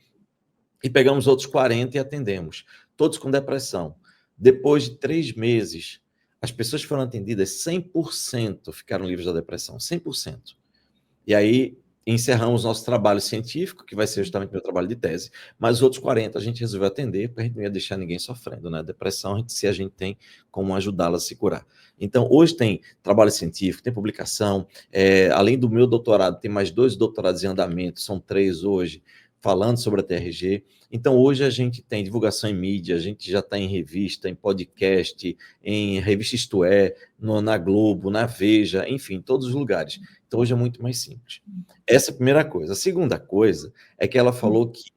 E pegamos outros 40 e atendemos, todos com depressão. Depois de 3 meses, as pessoas que foram atendidas, 100% ficaram livres da depressão, 100%. E aí encerramos nosso trabalho científico, que vai ser justamente meu trabalho de tese, mas os outros 40 a gente resolveu atender, porque a gente não ia deixar ninguém sofrendo, né? Depressão, se a gente tem como ajudá-la a se curar. Então, hoje tem trabalho científico, tem publicação, além do meu doutorado, tem mais 2 doutorados em andamento, são 3 hoje, falando sobre a TRG. Então, hoje a gente tem divulgação em mídia, a gente já está em revista, em podcast, em revista Isto É, na Globo, na Veja, enfim, em todos os lugares. Então, hoje é muito mais simples. Essa é a primeira coisa. A segunda coisa é que ela falou que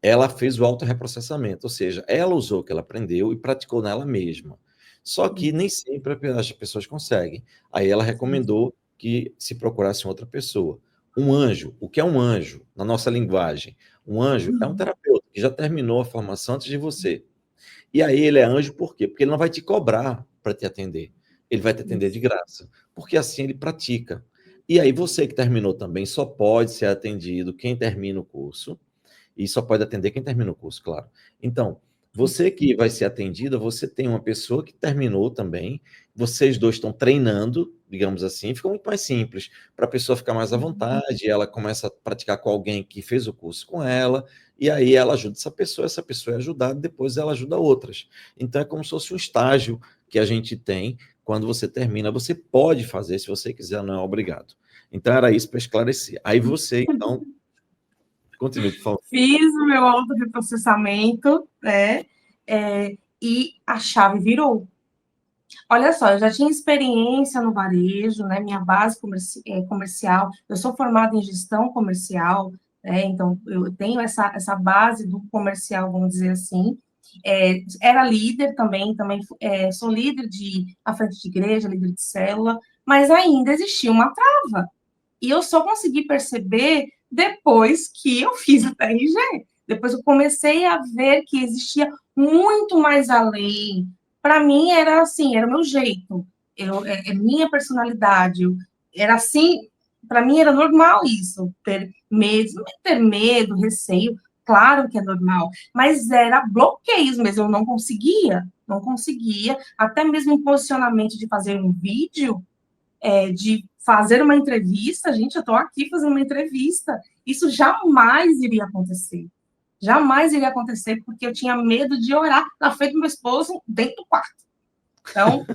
ela fez o autorreprocessamento, ou seja, ela usou o que ela aprendeu e praticou nela mesma. Só que nem sempre as pessoas conseguem. Aí ela recomendou que se procurasse outra pessoa. Um anjo, o que é um anjo na nossa linguagem? Um anjo é um terapeuta que já terminou a formação antes de você. E aí ele é anjo por quê? Porque ele não vai te cobrar para te atender. Ele vai te atender de graça. Porque assim ele pratica. E aí você que terminou também só pode ser atendido quem termina o curso. E só pode atender quem termina o curso, claro. Então, você que vai ser atendida, você tem uma pessoa que terminou também, vocês dois estão treinando, digamos assim, fica muito mais simples, para a pessoa ficar mais à vontade, ela começa a praticar com alguém que fez o curso com ela, e aí ela ajuda essa pessoa é ajudada, depois ela ajuda outras. Então, é como se fosse um estágio que a gente tem, quando você termina, você pode fazer, se você quiser, não é obrigado. Então, era isso para esclarecer. Aí você, então, continue, por favor. Fiz o meu autorreprocessamento, né? E a chave virou. Olha só, eu já tinha experiência no varejo, né? Minha base comercial, eu sou formada em gestão comercial, né? Então eu tenho essa base do comercial, vamos dizer assim. Era líder também sou líder à frente de igreja, líder de célula, mas ainda existia uma trava. E eu só consegui perceber depois que eu fiz a TRG. Depois eu comecei a ver que existia muito mais além. Para mim era assim, era o meu jeito, minha personalidade. Era assim, para mim era normal isso, ter medo, receio, claro que é normal, mas era bloqueios mesmo, eu não conseguia, até mesmo em posicionamento de fazer um vídeo, de fazer uma entrevista, gente, eu estou aqui fazendo uma entrevista, isso jamais iria acontecer. Jamais iria acontecer, porque eu tinha medo de orar na frente do meu esposo dentro do quarto. Então,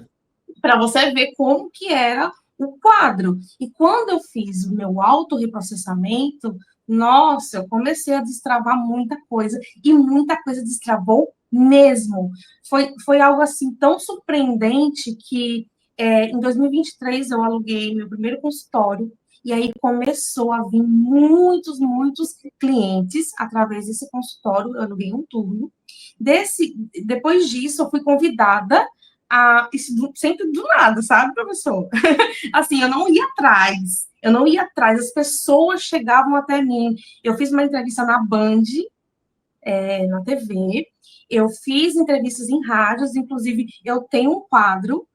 para você ver como que era o quadro. E quando eu fiz o meu autorreprocessamento, nossa, eu comecei a destravar muita coisa, e muita coisa destravou mesmo. Foi algo assim tão surpreendente que em 2023 eu aluguei meu primeiro consultório, e aí começou a vir muitos clientes através desse consultório, eu aluguei um turno. Depois disso, eu fui convidada sempre do nada, sabe, professor? Assim, eu não ia atrás, as pessoas chegavam até mim. Eu fiz uma entrevista na Band, na TV, eu fiz entrevistas em rádios, inclusive eu tenho um quadro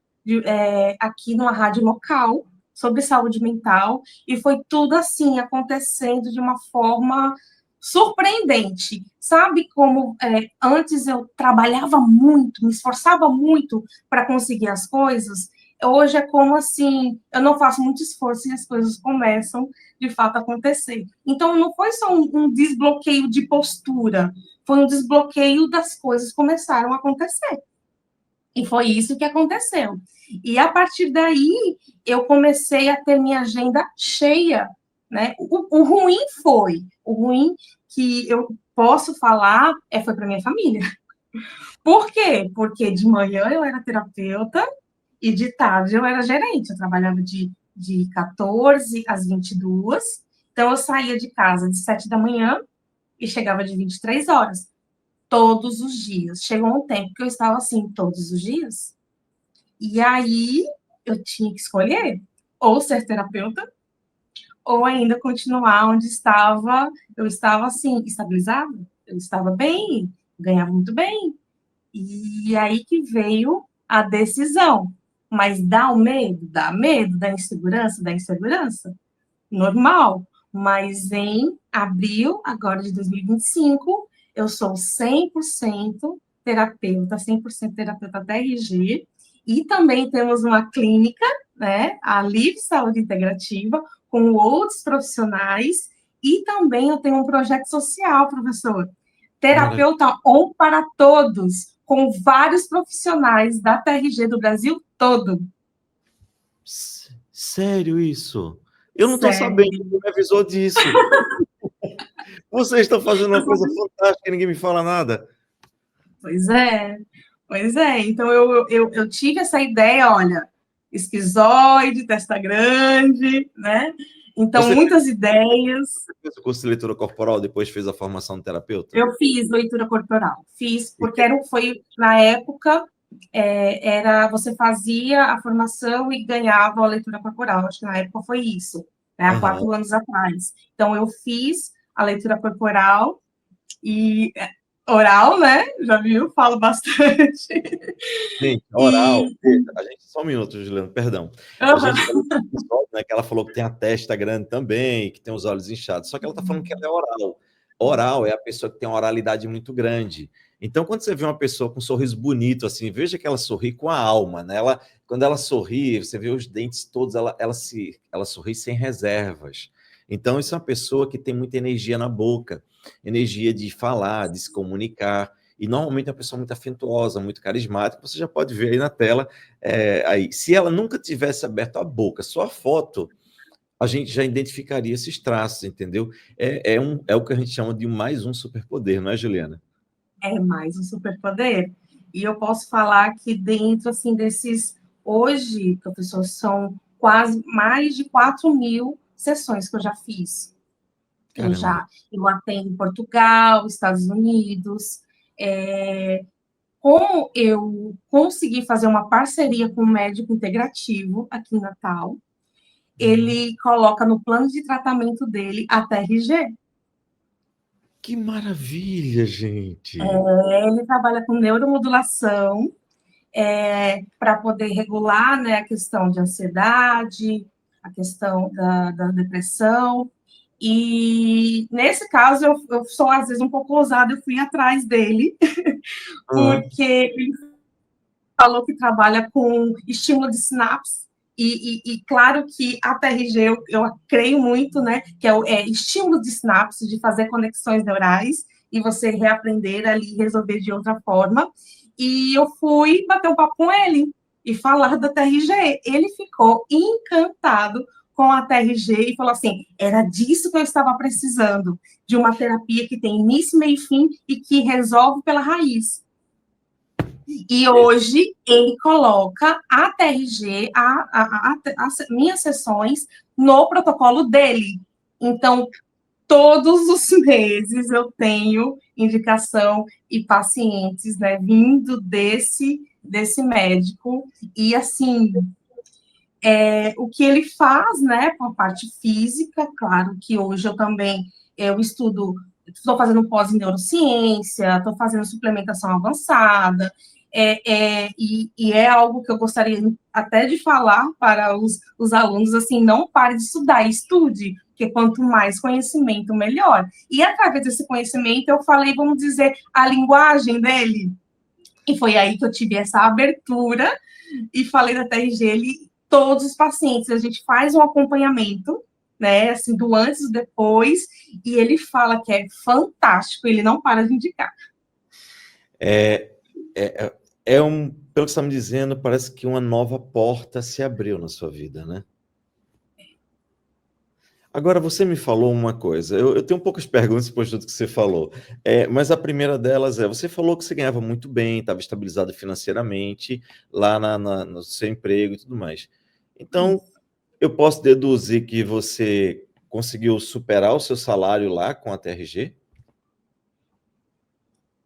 aqui numa rádio local, sobre saúde mental, e foi tudo assim, acontecendo de uma forma surpreendente. Sabe como antes eu trabalhava muito, me esforçava muito para conseguir as coisas? Hoje é como assim, eu não faço muito esforço e as coisas começam de fato a acontecer. Então, não foi só um desbloqueio de postura, foi um desbloqueio das coisas começaram a acontecer. E foi isso que aconteceu. E a partir daí, eu comecei a ter minha agenda cheia, né? O ruim o ruim que eu posso falar foi para minha família. Por quê? Porque de manhã eu era terapeuta e de tarde eu era gerente. Eu trabalhava de 14 às 22. Então, eu saía de casa de 7 da manhã e chegava de 23 horas. Todos os dias. Chegou um tempo que eu estava assim, todos os dias. E aí, eu tinha que escolher ou ser terapeuta ou ainda continuar onde estava. Eu estava assim, estabilizada, eu estava bem, ganhava muito bem. E aí que veio a decisão. Mas dá o medo? Dá medo da insegurança? Da insegurança? Normal. Mas em abril, agora de 2025, eu sou 100% terapeuta, 100% terapeuta TRG, e também temos uma clínica, né, a Livre Saúde Integrativa, com outros profissionais, e também eu tenho um projeto social, professor, Maravilha. Terapeuta On para Todos, com vários profissionais da TRG do Brasil todo. Sério isso? Eu não estou sabendo, Sério. ninguém me avisou disso. Vocês estão fazendo uma coisa fantástica e ninguém me fala nada. Pois é, pois é. Então, eu tive essa ideia, olha, esquizoide, testa grande, né? Então, Você muitas ideias. fez o curso de leitura corporal, depois fez a formação de terapeuta? Eu fiz leitura corporal, fiz, porque foi, na época, você fazia a formação e ganhava a leitura corporal. Acho que na época foi isso, né, há Aham. 4 anos atrás. Então, eu fiz a leitura corporal e oral, né? Já viu? Falo bastante. Gente, oral, E. a gente, só um minuto, Juliano, perdão. A Uhum. gente falou do episódio, né, que ela falou que tem a testa grande também, que tem os olhos inchados, só que ela está falando que ela é oral. Oral é a pessoa que tem uma oralidade muito grande. Então, quando você vê uma pessoa com um sorriso bonito, assim, veja que ela sorri com a alma, né? Quando ela sorri, você vê os dentes todos, ela sorri sem reservas. Então, isso é uma pessoa que tem muita energia na boca, energia de falar, de se comunicar. E normalmente é uma pessoa muito afetuosa, muito carismática. Você já pode ver aí na tela. Aí, se ela nunca tivesse aberto a boca, só a foto, a gente já identificaria esses traços, entendeu? É o que a gente chama de mais um superpoder, não é, Juliana? É mais um superpoder. E eu posso falar que dentro, assim, desses... Hoje, professor, são quase mais de 4.000 sessões que eu já fiz. Caramba. Eu atendo em Portugal, Estados Unidos. Como eu consegui fazer uma parceria com um médico integrativo aqui em Natal, ele coloca no plano de tratamento dele a TRG. Que maravilha, gente! Ele trabalha com neuromodulação, para poder regular, né, a questão de ansiedade, a questão da depressão. E, nesse caso, eu sou, às vezes, um pouco ousada, eu fui atrás dele, Ah, porque ele falou que trabalha com estímulo de sinapse, e claro que a TRG, eu creio muito, né, que é estímulo de sinapse, de fazer conexões neurais, e você reaprender ali, resolver de outra forma. E eu fui bater um papo com ele e falar da TRG. Ele ficou encantado com a TRG e falou assim: era disso que eu estava precisando, de uma terapia que tem início, meio e fim e que resolve pela raiz. E hoje ele coloca a TRG, as minhas sessões, no protocolo dele. Então, todos os meses eu tenho indicação e pacientes, né, vindo desse médico. E, assim, o que ele faz, né, com a parte física, claro que hoje eu também estudo, estou fazendo pós em neurociência, estou fazendo suplementação avançada, E é algo que eu gostaria até de falar para os alunos, assim, não pare de estudar, estude, porque quanto mais conhecimento, melhor. E através desse conhecimento, eu falei, vamos dizer, a linguagem dele. E foi aí que eu tive essa abertura e falei da TRG, todos os pacientes, a gente faz um acompanhamento, né, assim, do antes e depois, e ele fala que é fantástico, ele não para de indicar. É, pelo que você está me dizendo, parece que uma nova porta se abriu na sua vida, né? Agora, você me falou uma coisa, eu tenho poucas perguntas depois de tudo que você falou, mas a primeira delas você falou que você ganhava muito bem, estava estabilizado financeiramente, lá no seu emprego e tudo mais. Então, eu posso deduzir que você conseguiu superar o seu salário lá com a TRG?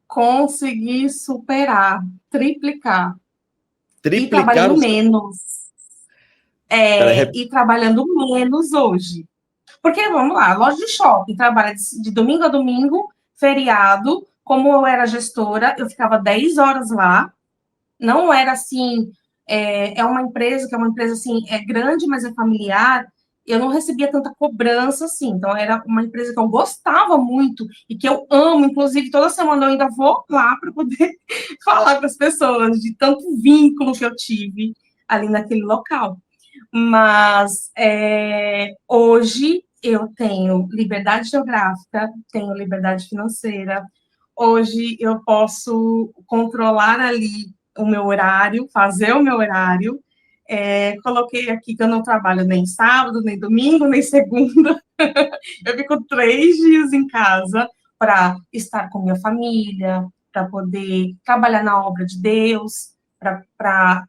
Consegui superar, triplicar, e Triplicar trabalhando o seu... menos, Pera, e trabalhando menos hoje. Porque, vamos lá, loja de shopping, trabalha de domingo a domingo, feriado, como eu era gestora, eu ficava 10 horas lá, não era assim, é uma empresa que é uma empresa assim, é grande, mas é familiar, eu não recebia tanta cobrança assim, então era uma empresa que eu gostava muito e que eu amo, inclusive toda semana eu ainda vou lá para poder falar com as pessoas de tanto vínculo que eu tive ali naquele local. Mas hoje eu tenho liberdade geográfica, tenho liberdade financeira. Hoje eu posso controlar ali o meu horário, fazer o meu horário. Coloquei aqui que eu não trabalho nem sábado, nem domingo, nem segunda. Eu fico 3 dias em casa para estar com minha família, para poder trabalhar na obra de Deus, para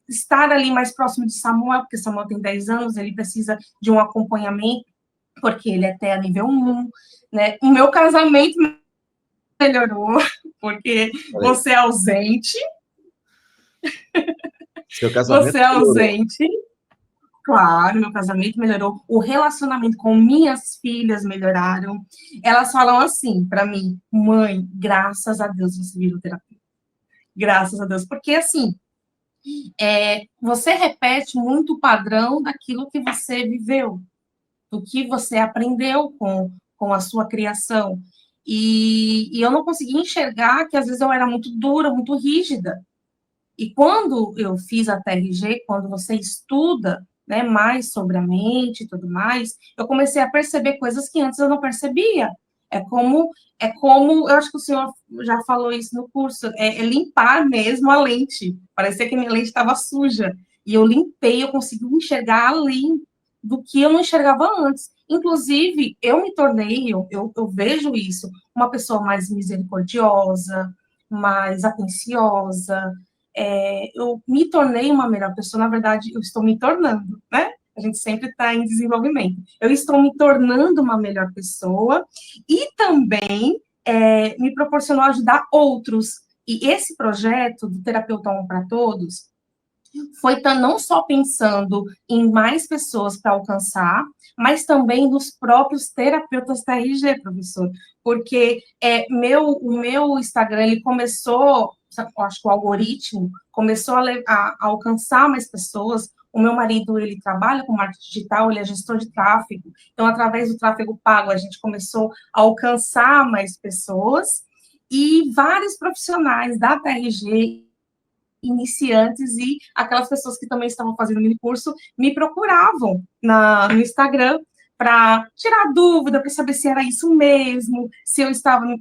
estar ali mais próximo de Samuel, porque Samuel tem 10 anos, ele precisa de um acompanhamento, porque ele é até a nível 1, né? O meu casamento melhorou, porque você é ausente, seu casamento melhorou. Claro, meu casamento melhorou, o relacionamento com minhas filhas melhoraram. Elas falam assim para mim, mãe, graças a Deus você virou terapeuta. Graças a Deus, porque assim, você repete muito o padrão daquilo que você viveu, do que você aprendeu com a sua criação. E eu não conseguia enxergar que às vezes eu era muito dura, muito rígida. E quando eu fiz a TRG, quando você estuda, né, mais sobre a mente e tudo mais, eu comecei a perceber coisas que antes eu não percebia. Eu acho que o senhor já falou isso no curso, é limpar mesmo a lente. Parecia que minha lente estava suja. E eu limpei, eu consegui enxergar além do que eu não enxergava antes. Inclusive, eu me tornei, eu vejo isso, uma pessoa mais misericordiosa, mais atenciosa, eu me tornei uma melhor pessoa, na verdade, eu estou me tornando, né? A gente sempre está em desenvolvimento. Eu estou me tornando uma melhor pessoa e também me proporcionou ajudar outros. E esse projeto do Terapeuta Um para Todos foi não só pensando em mais pessoas para alcançar, mas também nos próprios terapeutas da RG, professor. Porque o meu Instagram, ele começou, acho que o algoritmo começou a alcançar mais pessoas. O meu marido, ele trabalha com marketing digital, ele é gestor de tráfego. Então, através do tráfego pago, a gente começou a alcançar mais pessoas. E vários profissionais da TRG, iniciantes e aquelas pessoas que também estavam fazendo mini curso me procuravam no Instagram para tirar dúvida, para saber se era isso mesmo, se eu estava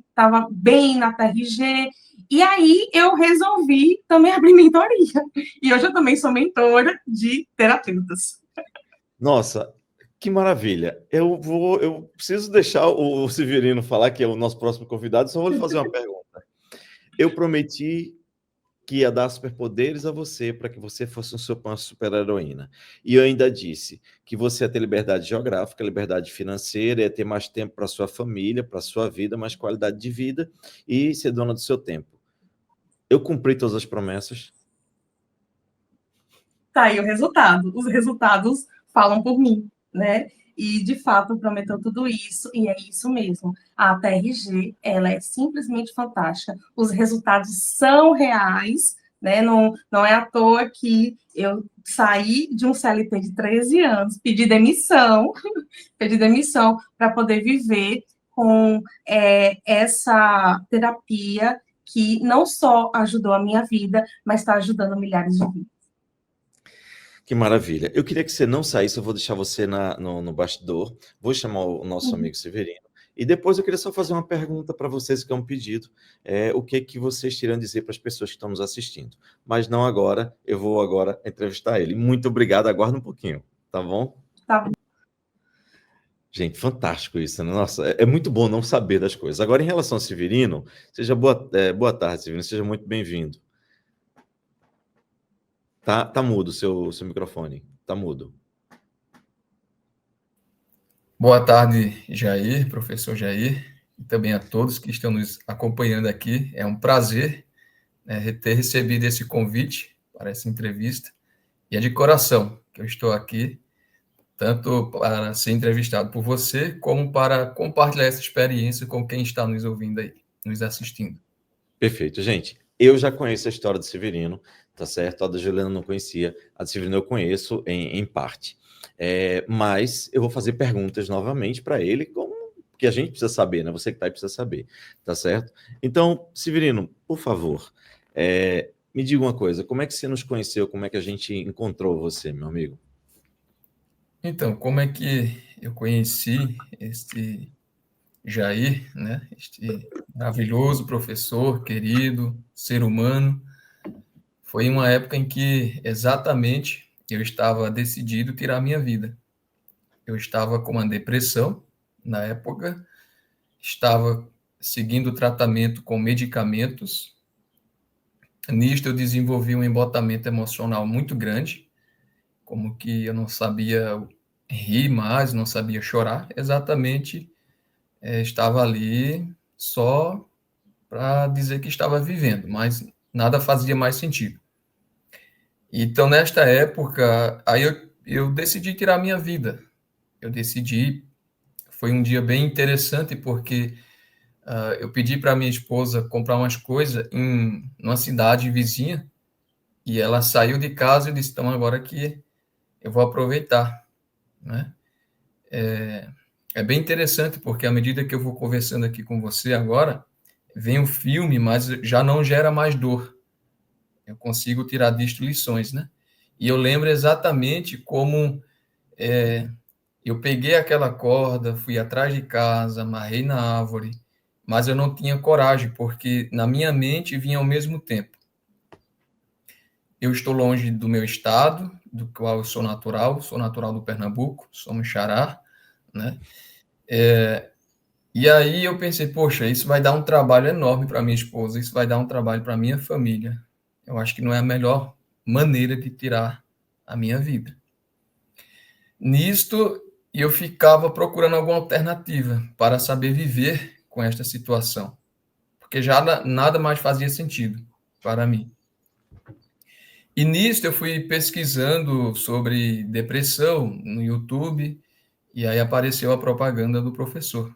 bem na TRG. E aí eu resolvi também abrir mentoria. E hoje eu também sou mentora de terapeutas. Nossa, que maravilha. Eu preciso deixar o Severino falar, que é o nosso próximo convidado, só vou lhe fazer uma pergunta. Eu prometi que ia dar superpoderes a você para que você fosse uma super-heroína. E eu ainda disse que você ia ter liberdade geográfica, liberdade financeira, ia ter mais tempo para sua família, para sua vida, mais qualidade de vida e ser dona do seu tempo. Eu cumpri todas as promessas. Tá aí o resultado. Os resultados falam por mim, né? E, de fato, prometeu tudo isso, e é isso mesmo. A TRG, ela é simplesmente fantástica. Os resultados são reais, né? Não é à toa que eu saí de um CLT de 13 anos, pedi demissão para poder viver com essa terapia que não só ajudou a minha vida, mas está ajudando milhares de vidas. Que maravilha. Eu queria que você não saísse, eu vou deixar você no bastidor, vou chamar o nosso amigo Severino, e depois eu queria só fazer uma pergunta para vocês, que é um pedido, o que vocês teriam a dizer para as pessoas que estão nos assistindo. Mas não agora, eu vou agora entrevistar ele. Muito obrigado, aguarda um pouquinho, tá bom? Tá bom. Gente, fantástico isso, né? Nossa, é muito bom não saber das coisas. Agora, em relação ao Severino, boa tarde, Severino, seja muito bem-vindo. Tá mudo o seu microfone, tá mudo. Boa tarde, Jair, professor Jair, e também a todos que estão nos acompanhando aqui. É um prazer, né, ter recebido esse convite para essa entrevista, e é de coração que eu estou aqui, tanto para ser entrevistado por você, como para compartilhar essa experiência com quem está nos ouvindo aí, nos assistindo. Perfeito, gente. Eu já conheço a história do Severino, tá certo? A da Juliana não conhecia, a do Severino eu conheço em parte. Mas eu vou fazer perguntas novamente para ele, como que a gente precisa saber, né? Você que está aí precisa saber, tá certo? Então, Severino, por favor, me diga uma coisa, como é que você nos conheceu, como é que a gente encontrou você, meu amigo? Então, como é que eu conheci este Jair, né? Este maravilhoso professor, querido, ser humano? Foi uma época em que exatamente eu estava decidido tirar minha vida. Eu estava com uma depressão na época, estava seguindo o tratamento com medicamentos. Nisto eu desenvolvi um embotamento emocional muito grande, como que eu não sabia rir mais, não sabia chorar, exatamente estava ali só para dizer que estava vivendo, mas nada fazia mais sentido. Então, nesta época, aí eu decidi tirar minha vida. Eu decidi, foi um dia bem interessante, porque eu pedi para minha esposa comprar umas coisas numa cidade vizinha, e ela saiu de casa e disse, então agora que eu vou aproveitar, né? É bem interessante, porque à medida que eu vou conversando aqui com você agora, vem o filme, mas já não gera mais dor. Eu consigo tirar disto lições, né? E eu lembro exatamente como eu peguei aquela corda, fui atrás de casa, amarrei na árvore, mas eu não tinha coragem, porque na minha mente vinha ao mesmo tempo. Eu estou longe do meu estado, do qual eu sou natural do Pernambuco, somos Xará, né? E aí eu pensei, poxa, isso vai dar um trabalho enorme para minha esposa, isso vai dar um trabalho para minha família. Eu acho que não é a melhor maneira de tirar a minha vida. Nisto, eu ficava procurando alguma alternativa para saber viver com esta situação, porque já nada mais fazia sentido para mim. E nisto eu fui pesquisando sobre depressão no YouTube, e aí apareceu a propaganda do professor.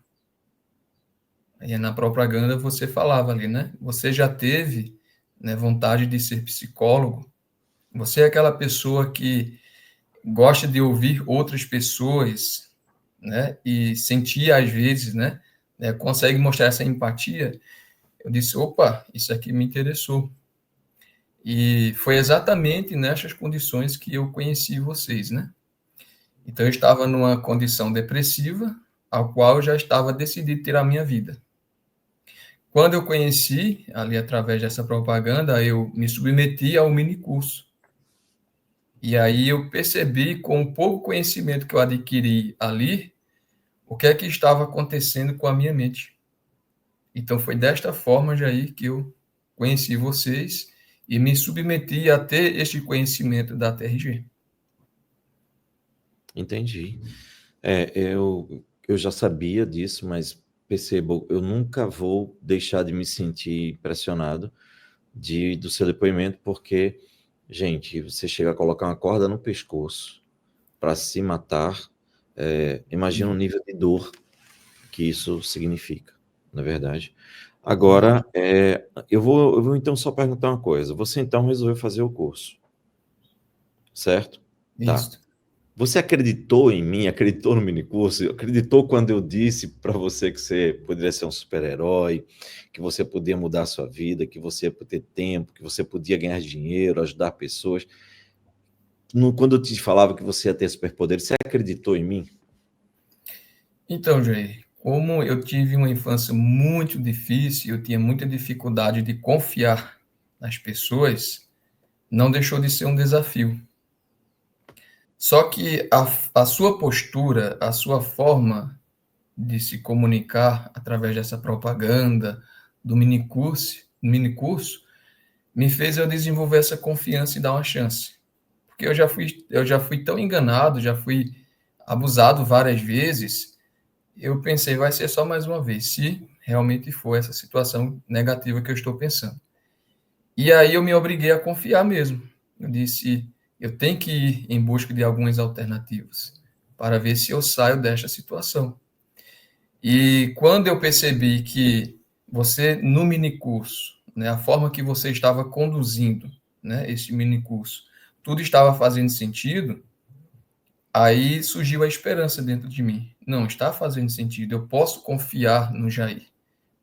E na propaganda você falava ali, né? Você já teve, né, vontade de ser psicólogo? Você é aquela pessoa que gosta de ouvir outras pessoas, né? E sentir às vezes, né? Consegue mostrar essa empatia? Eu disse, opa, isso aqui me interessou. E foi exatamente nessas condições que eu conheci vocês, né? Então eu estava numa condição depressiva, ao qual eu já estava decidido tirar minha vida. Quando eu conheci, ali através dessa propaganda, eu me submeti ao minicurso. E aí eu percebi, com o pouco conhecimento que eu adquiri ali, o que é que estava acontecendo com a minha mente. Então foi desta forma, Jair, que eu conheci vocês e me submeti a ter este conhecimento da TRG. Entendi. Eu já sabia disso, mas percebo, eu nunca vou deixar de me sentir pressionado do seu depoimento, porque, gente, você chega a colocar uma corda no pescoço para se matar, Imagina o nível de dor que isso significa, não é verdade? Agora, eu vou então só perguntar uma coisa. Você então resolveu fazer o curso, certo? Tá. Isso. Você acreditou em mim, acreditou no minicurso, acreditou quando eu disse para você que você poderia ser um super-herói, que você podia mudar a sua vida, que você ia ter tempo, que você podia ganhar dinheiro, ajudar pessoas. Quando eu te falava que você ia ter superpoderes, você acreditou em mim? Então, Jair, como eu tive uma infância muito difícil, eu tinha muita dificuldade de confiar nas pessoas, não deixou de ser um desafio. Só que a sua postura, a sua forma de se comunicar através dessa propaganda, do minicurso, me fez eu desenvolver essa confiança e dar uma chance. Porque eu já fui tão enganado, já fui abusado várias vezes, eu pensei, vai ser só mais uma vez, se realmente for essa situação negativa que eu estou pensando. E aí eu me obriguei a confiar mesmo. Eu disse, eu tenho que ir em busca de algumas alternativas para ver se eu saio desta situação. E quando eu percebi que você, no minicurso, né, a forma que você estava conduzindo, né, esse minicurso, tudo estava fazendo sentido, aí surgiu a esperança dentro de mim. Não, está fazendo sentido, eu posso confiar no Jair,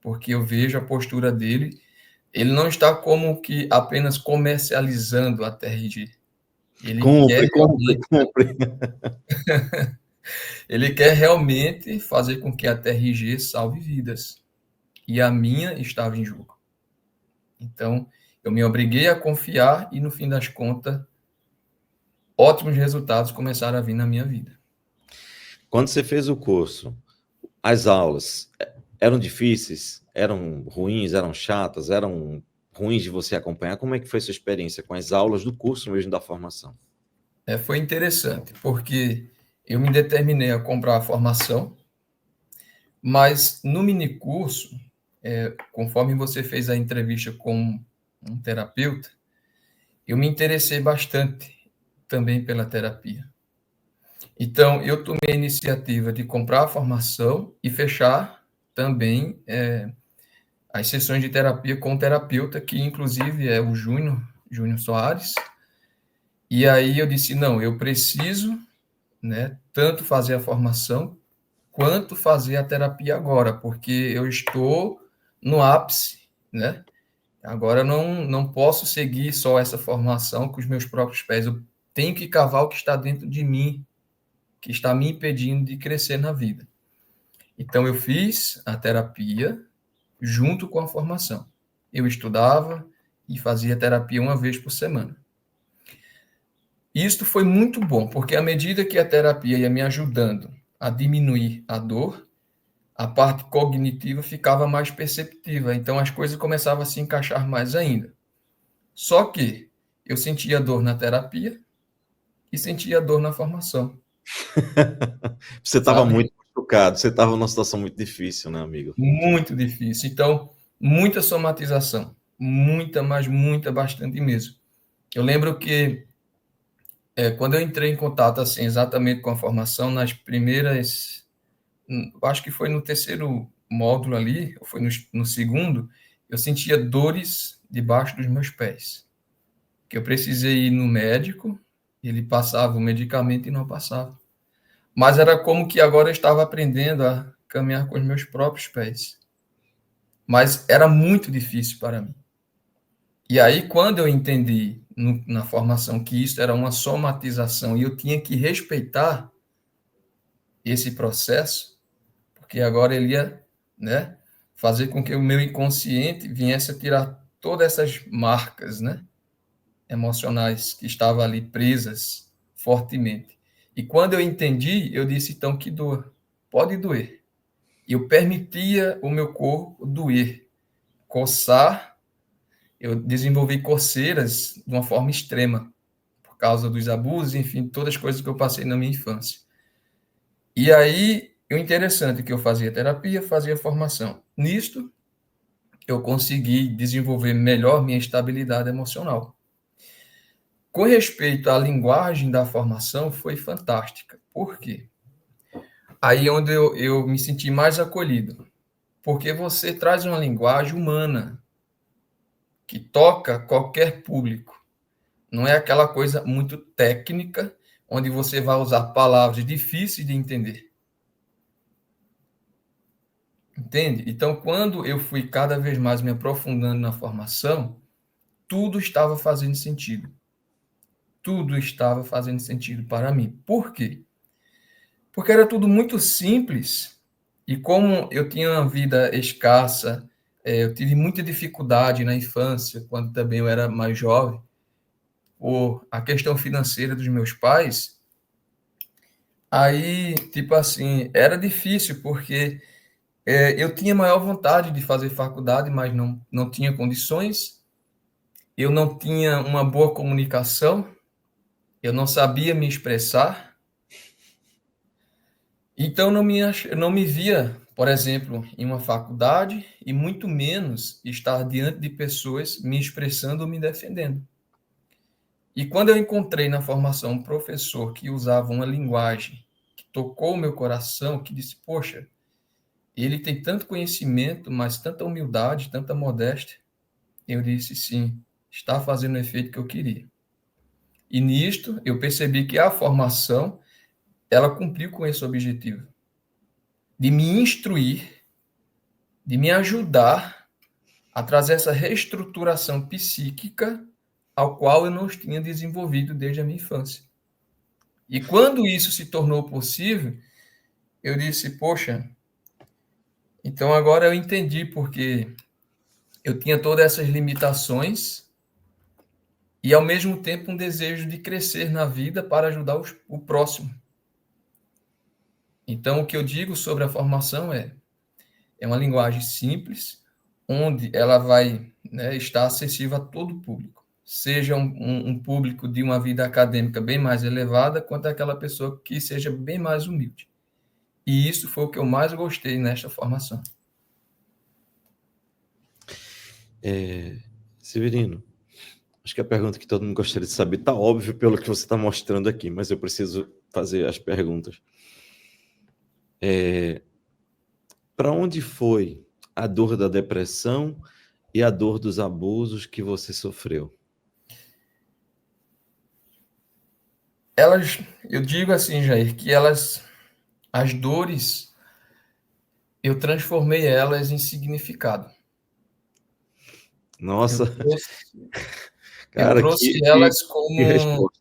porque eu vejo a postura dele, ele não está como que apenas comercializando a TRG. Ele quer Compre, compre, realmente, compre. ele quer realmente fazer com que a TRG salve vidas. E a minha estava em jogo. Então, eu me obriguei a confiar e, no fim das contas, ótimos resultados começaram a vir na minha vida. Quando você fez o curso, as aulas eram difíceis? Eram ruins? Eram chatas? Eram ruins de você acompanhar? Como é que foi a sua experiência com as aulas do curso mesmo da formação? Foi interessante, porque eu me determinei a comprar a formação, mas no minicurso, conforme você fez a entrevista com um terapeuta, eu me interessei bastante também pela terapia. Então, eu tomei a iniciativa de comprar a formação e fechar também as sessões de terapia com o terapeuta, que inclusive é o Júnior Soares. E aí eu disse, não, eu preciso, né, tanto fazer a formação quanto fazer a terapia agora, porque eu estou no ápice, né? Agora não posso seguir só essa formação com os meus próprios pés, eu tenho que cavar o que está dentro de mim, que está me impedindo de crescer na vida. Então, eu fiz a terapia junto com a formação. Eu estudava e fazia terapia uma vez por semana. Isto foi muito bom, porque à medida que a terapia ia me ajudando a diminuir a dor, a parte cognitiva ficava mais perceptiva, então as coisas começavam a se encaixar mais ainda. Só que eu sentia dor na terapia e sentia dor na formação. Você estava Sabe? muito machucado, você estava numa situação muito difícil, né, amigo? Muito difícil. Então, muita somatização. Muita, mas muita, bastante mesmo. Eu lembro que quando eu entrei em contato assim, exatamente com a formação, nas primeiras. Acho que foi no terceiro módulo ali, ou foi no segundo, eu sentia dores debaixo dos meus pés. Que eu precisei ir no médico, ele passava o medicamento e não passava. Mas era como que agora eu estava aprendendo a caminhar com os meus próprios pés. Mas era muito difícil para mim. E aí, quando eu entendi na formação que isso era uma somatização e eu tinha que respeitar esse processo, porque agora ele ia, né, fazer com que o meu inconsciente viesse a tirar todas essas marcas, né, emocionais que estavam ali presas fortemente. E quando eu entendi, eu disse, então, que doa, pode doer. E eu permitia o meu corpo doer, coçar. Eu desenvolvi coceiras de uma forma extrema, por causa dos abusos, enfim, todas as coisas que eu passei na minha infância. E aí, o interessante é que eu fazia terapia, fazia formação. Nisto, eu consegui desenvolver melhor minha estabilidade emocional. Com respeito à linguagem da formação, foi fantástica. Por quê? Aí onde eu me senti mais acolhido, porque você traz uma linguagem humana que toca qualquer público. Não é aquela coisa muito técnica, onde você vai usar palavras difíceis de entender. Entende? Então, quando eu fui cada vez mais me aprofundando na formação, tudo estava fazendo sentido. Tudo estava fazendo sentido para mim. Por quê? Porque era tudo muito simples. E como eu tinha uma vida escassa, eu tive muita dificuldade na infância, quando também eu era mais jovem, por a questão financeira dos meus pais. Aí, tipo assim, era difícil, porque eu tinha maior vontade de fazer faculdade, mas não tinha condições. Eu não tinha uma boa comunicação, eu não sabia me expressar. Então, não me via, por exemplo, em uma faculdade e muito menos estar diante de pessoas me expressando ou me defendendo. E quando eu encontrei na formação um professor que usava uma linguagem que tocou o meu coração, que disse, poxa, ele tem tanto conhecimento, mas tanta humildade, tanta modéstia, eu disse, sim, está fazendo o efeito que eu queria. E nisto, eu percebi que a formação, ela cumpriu com esse objetivo, de me instruir, de me ajudar a trazer essa reestruturação psíquica ao qual eu não tinha desenvolvido desde a minha infância. E quando isso se tornou possível, eu disse, poxa, então agora eu entendi porque eu tinha todas essas limitações e, ao mesmo tempo, um desejo de crescer na vida para ajudar o próximo. Então, o que eu digo sobre a formação é uma linguagem simples, onde ela vai, né, estar acessível a todo público, seja um público de uma vida acadêmica bem mais elevada, quanto aquela pessoa que seja bem mais humilde. E isso foi o que eu mais gostei nesta formação. Severino, acho que a pergunta que todo mundo gostaria de saber está óbvio pelo que você está mostrando aqui, mas eu preciso fazer as perguntas. Para onde foi a dor da depressão e a dor dos abusos que você sofreu? Eu digo assim, Jair, que as dores, eu transformei elas em significado. Nossa, Eu cara, trouxe elas que resposta.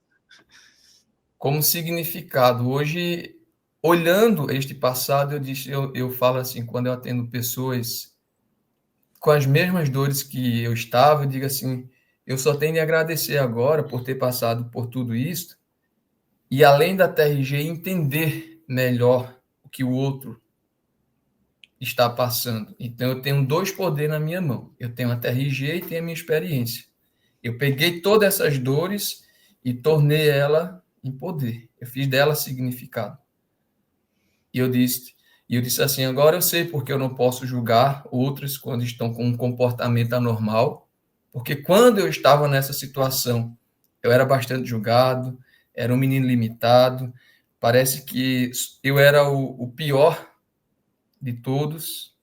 como significado. Hoje, olhando este passado, eu falo assim, quando eu atendo pessoas com as mesmas dores que eu estava, eu digo assim, eu só tenho de agradecer agora por ter passado por tudo isso e, além da TRG, entender melhor o que o outro está passando. Então, eu tenho dois poderes na minha mão. Eu tenho a TRG e tenho a minha experiência. Eu peguei todas essas dores e tornei ela em poder. Eu fiz dela significado. E eu disse assim, agora eu sei porque eu não posso julgar outros quando estão com um comportamento anormal, porque quando eu estava nessa situação, eu era bastante julgado, era um menino limitado, parece que eu era o pior de todos.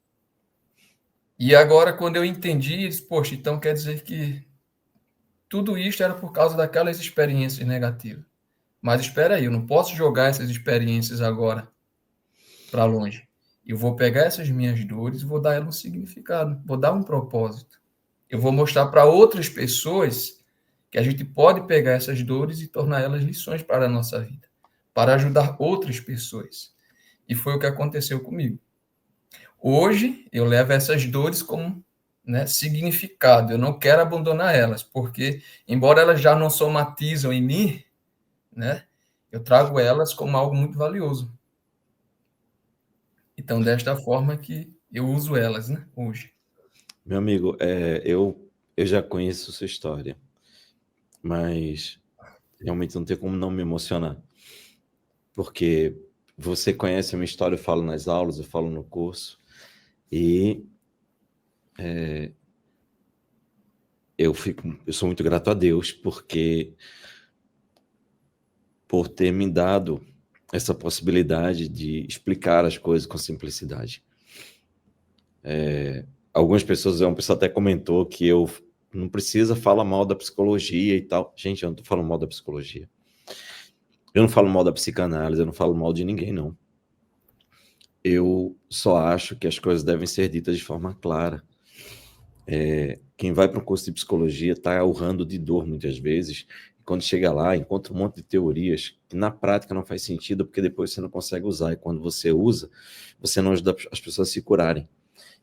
E agora, quando eu entendi, poxa, então quer dizer que tudo isso era por causa daquelas experiências negativas. Mas espera aí, eu não posso jogar essas experiências agora para longe. Eu vou pegar essas minhas dores e vou dar elas um significado, vou dar um propósito. Eu vou mostrar para outras pessoas que a gente pode pegar essas dores e tornar elas lições para a nossa vida, para ajudar outras pessoas. E foi o que aconteceu comigo. Hoje, eu levo essas dores como, né, significado. Eu não quero abandonar elas, porque, embora elas já não somatizam em mim, né, eu trago elas como algo muito valioso. Então, desta forma que eu uso elas, né, hoje. Meu amigo, eu já conheço sua história, mas realmente não tem como não me emocionar, porque você conhece a minha história, eu falo nas aulas, eu falo no curso, e eu sou muito grato a Deus por ter me dado essa possibilidade de explicar as coisas com simplicidade. Algumas pessoas, um pessoal até comentou que eu não precisa falar mal da psicologia e tal. Gente, eu não estou falando mal da psicologia. Eu não falo mal da psicanálise, eu não falo mal de ninguém, não. Eu só acho que as coisas devem ser ditas de forma clara. Quem vai para um curso de psicologia está urrando de dor muitas vezes. Quando chega lá, encontra um monte de teorias que na prática não faz sentido, porque depois você não consegue usar. E quando você usa, você não ajuda as pessoas a se curarem.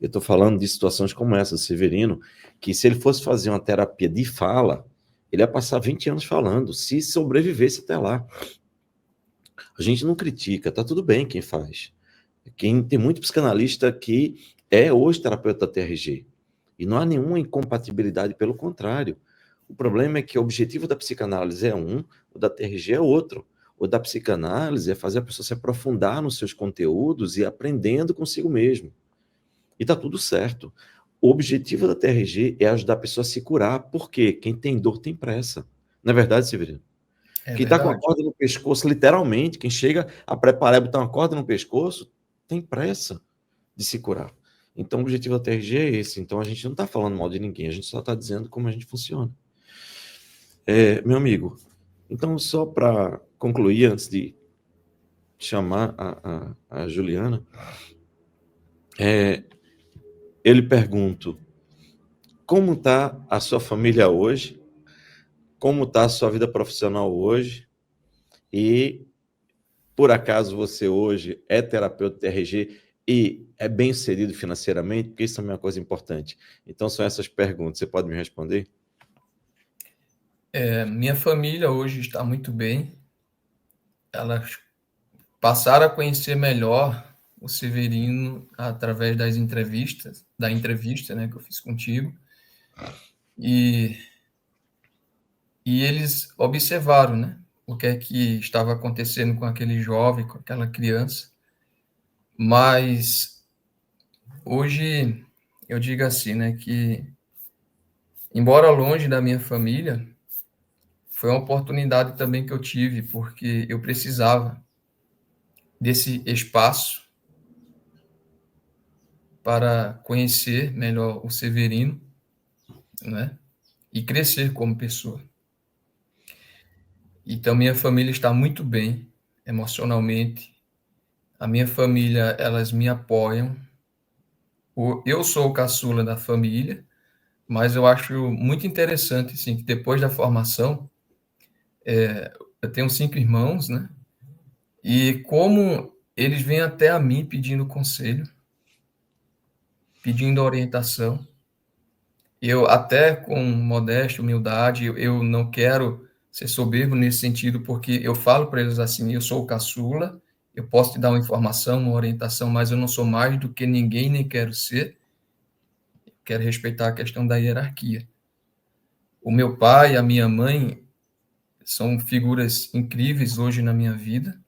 Eu estou falando de situações como essa, do Severino, que se ele fosse fazer uma terapia de fala, ele ia passar 20 anos falando, se sobrevivesse até lá. A gente não critica, tá tudo bem quem faz. Tem muito psicanalista que é hoje terapeuta da TRG. E não há nenhuma incompatibilidade, pelo contrário. O problema é que o objetivo da psicanálise é um, o da TRG é outro. O da psicanálise é fazer a pessoa se aprofundar nos seus conteúdos e aprendendo consigo mesmo. E tá tudo certo. O objetivo da TRG é ajudar a pessoa a se curar, porque quem tem dor tem pressa. Não é verdade, Severino? Quem está com a corda no pescoço, literalmente, quem chega a preparar e botar uma corda no pescoço, tem pressa de se curar. Então, o objetivo da TRG é esse. Então, a gente não está falando mal de ninguém, a gente só está dizendo como a gente funciona. Meu amigo, então, só para concluir, antes de chamar a Juliana, eu lhe pergunto, como está a sua família hoje? Como está a sua vida profissional hoje? E, por acaso, você hoje é terapeuta TRG e é bem inserido financeiramente? Porque isso é uma coisa importante. Então, são essas perguntas. Você pode me responder? Minha família hoje está muito bem. Elas passaram a conhecer melhor o Severino através da entrevista, né, que eu fiz contigo. E eles observaram, né, o que é que estava acontecendo com aquele jovem, com aquela criança. Mas hoje eu digo assim, né, que embora longe da minha família, foi uma oportunidade também que eu tive, porque eu precisava desse espaço para conhecer melhor o Severino, né, e crescer como pessoa. Então, minha família está muito bem emocionalmente. A minha família, elas me apoiam. Eu sou o caçula da família, mas eu acho muito interessante, assim, que depois da formação, eu tenho 5 irmãos, né? E como eles vêm até a mim pedindo conselho, pedindo orientação. Eu, até com modéstia, humildade, eu não quero ser soberbo nesse sentido, porque eu falo para eles assim, eu sou o caçula, eu posso te dar uma informação, uma orientação, mas eu não sou mais do que ninguém, nem quero ser. Quero respeitar a questão da hierarquia. O meu pai e a minha mãe são figuras incríveis hoje na minha vida.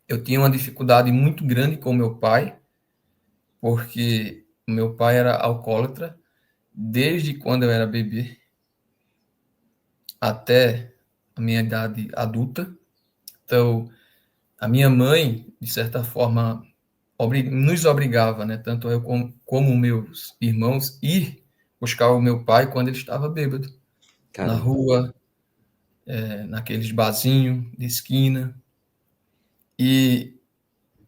Eu tinha uma dificuldade muito grande com o meu pai, porque o meu pai era alcoólatra desde quando eu era bebê até a minha idade adulta. Então, a minha mãe, de certa forma, nos obrigava, né, tanto eu como meus irmãos, ir buscar o meu pai quando ele estava bêbado, na Caramba. rua, naqueles barzinhos de esquina. E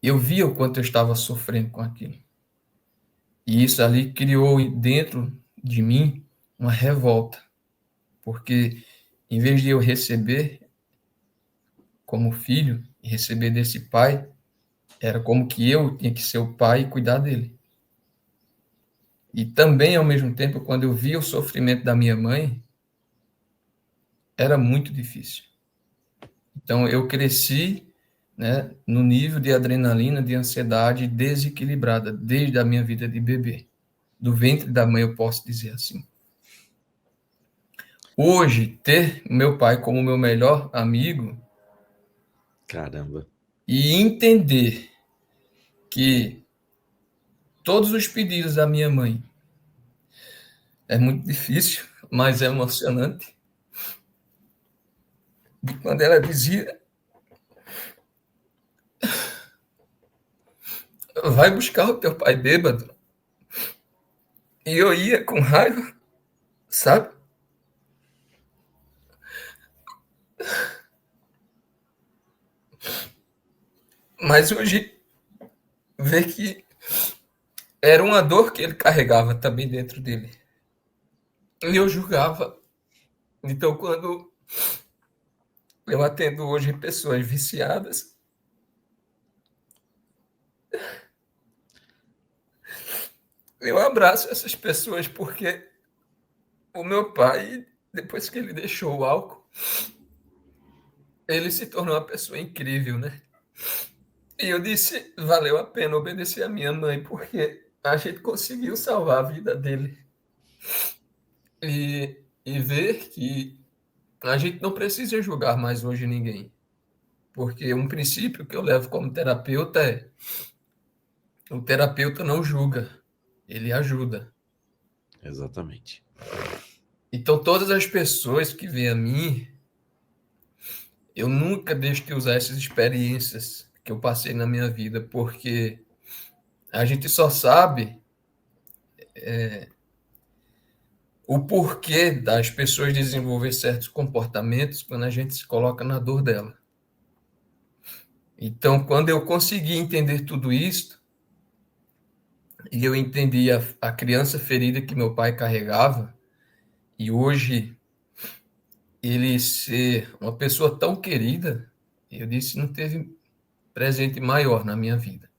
eu via o quanto eu estava sofrendo com aquilo. E isso ali criou dentro de mim uma revolta, porque em vez de eu receber como filho e receber desse pai, era como que eu tinha que ser o pai e cuidar dele. E também, ao mesmo tempo, quando eu via o sofrimento da minha mãe, era muito difícil. Então, eu cresci, né, no nível de adrenalina, de ansiedade desequilibrada, desde a minha vida de bebê. Do ventre da mãe, eu posso dizer assim. Hoje, ter meu pai como meu melhor amigo Caramba. e entender que todos os pedidos da minha mãe é muito difícil, mas é emocionante. De quando ela dizia vai buscar o teu pai bêbado. E eu ia com raiva, sabe? Mas hoje, ver que era uma dor que ele carregava também dentro dele. E eu julgava. Então, quando eu atendo hoje pessoas viciadas, eu abraço essas pessoas porque o meu pai, depois que ele deixou o álcool, ele se tornou uma pessoa incrível, né? E eu disse, valeu a pena obedecer a minha mãe, porque a gente conseguiu salvar a vida dele. E ver que a gente não precisa julgar mais hoje ninguém. Porque um princípio que eu levo como terapeuta é: o terapeuta não julga, ele ajuda. Exatamente. Então, todas as pessoas que vêm a mim, eu nunca deixo de usar essas experiências que eu passei na minha vida, porque a gente só sabe o porquê das pessoas desenvolver certos comportamentos quando a gente se coloca na dor dela. Então, quando eu consegui entender tudo isso, e eu entendi a criança ferida que meu pai carregava, e hoje ele ser uma pessoa tão querida, eu disse, não teve presente maior na minha vida.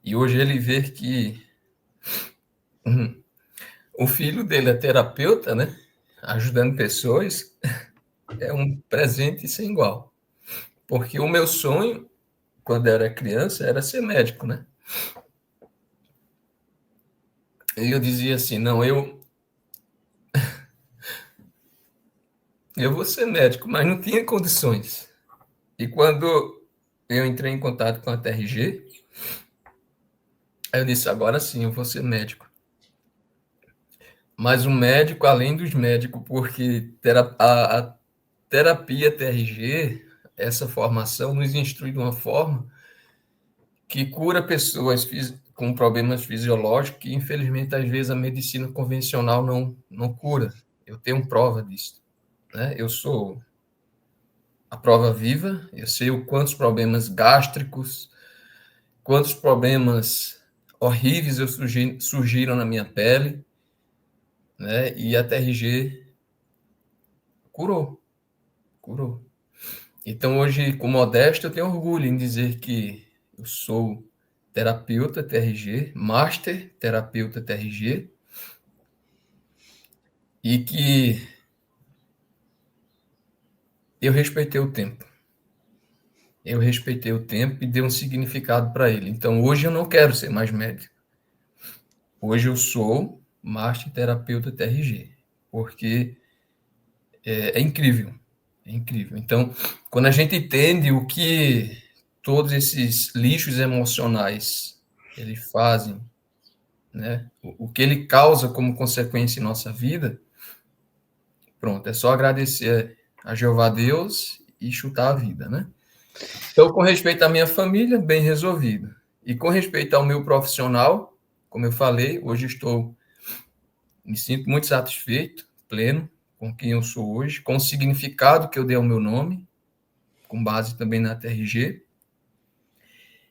E hoje ele ver que o filho dele é terapeuta, né? Ajudando pessoas, é um presente sem igual. Porque o meu sonho, quando eu era criança, era ser médico, né? E eu dizia assim, não, eu vou ser médico, mas não tinha condições. E quando eu entrei em contato com a TRG, aí eu disse, agora sim, eu vou ser médico. Mas um médico além dos médicos, porque a terapia TRG, essa formação, nos instrui de uma forma que cura pessoas com problemas fisiológicos que, infelizmente, às vezes a medicina convencional não cura. Eu tenho prova disso. Né? Eu sou a prova viva, eu sei o quantos problemas gástricos, quantos problemas horríveis surgiram na minha pele, né? E a TRG curou. Então, hoje, com modéstia, eu tenho orgulho em dizer que eu sou terapeuta TRG, master terapeuta TRG, e que eu respeitei o tempo. Eu respeitei o tempo e dei um significado para ele. Então, hoje eu não quero ser mais médico. Hoje eu sou master terapeuta TRG, porque é incrível. É incrível. Então, quando a gente entende o que todos esses lixos emocionais eles fazem, né? O que ele causa como consequência em nossa vida, pronto, é só agradecer a Jeová Deus e chutar a vida, né? Então, com respeito à minha família, bem resolvido. E com respeito ao meu profissional, como eu falei, hoje me sinto muito satisfeito, pleno com quem eu sou hoje, com o significado que eu dei ao meu nome, com base também na TRG.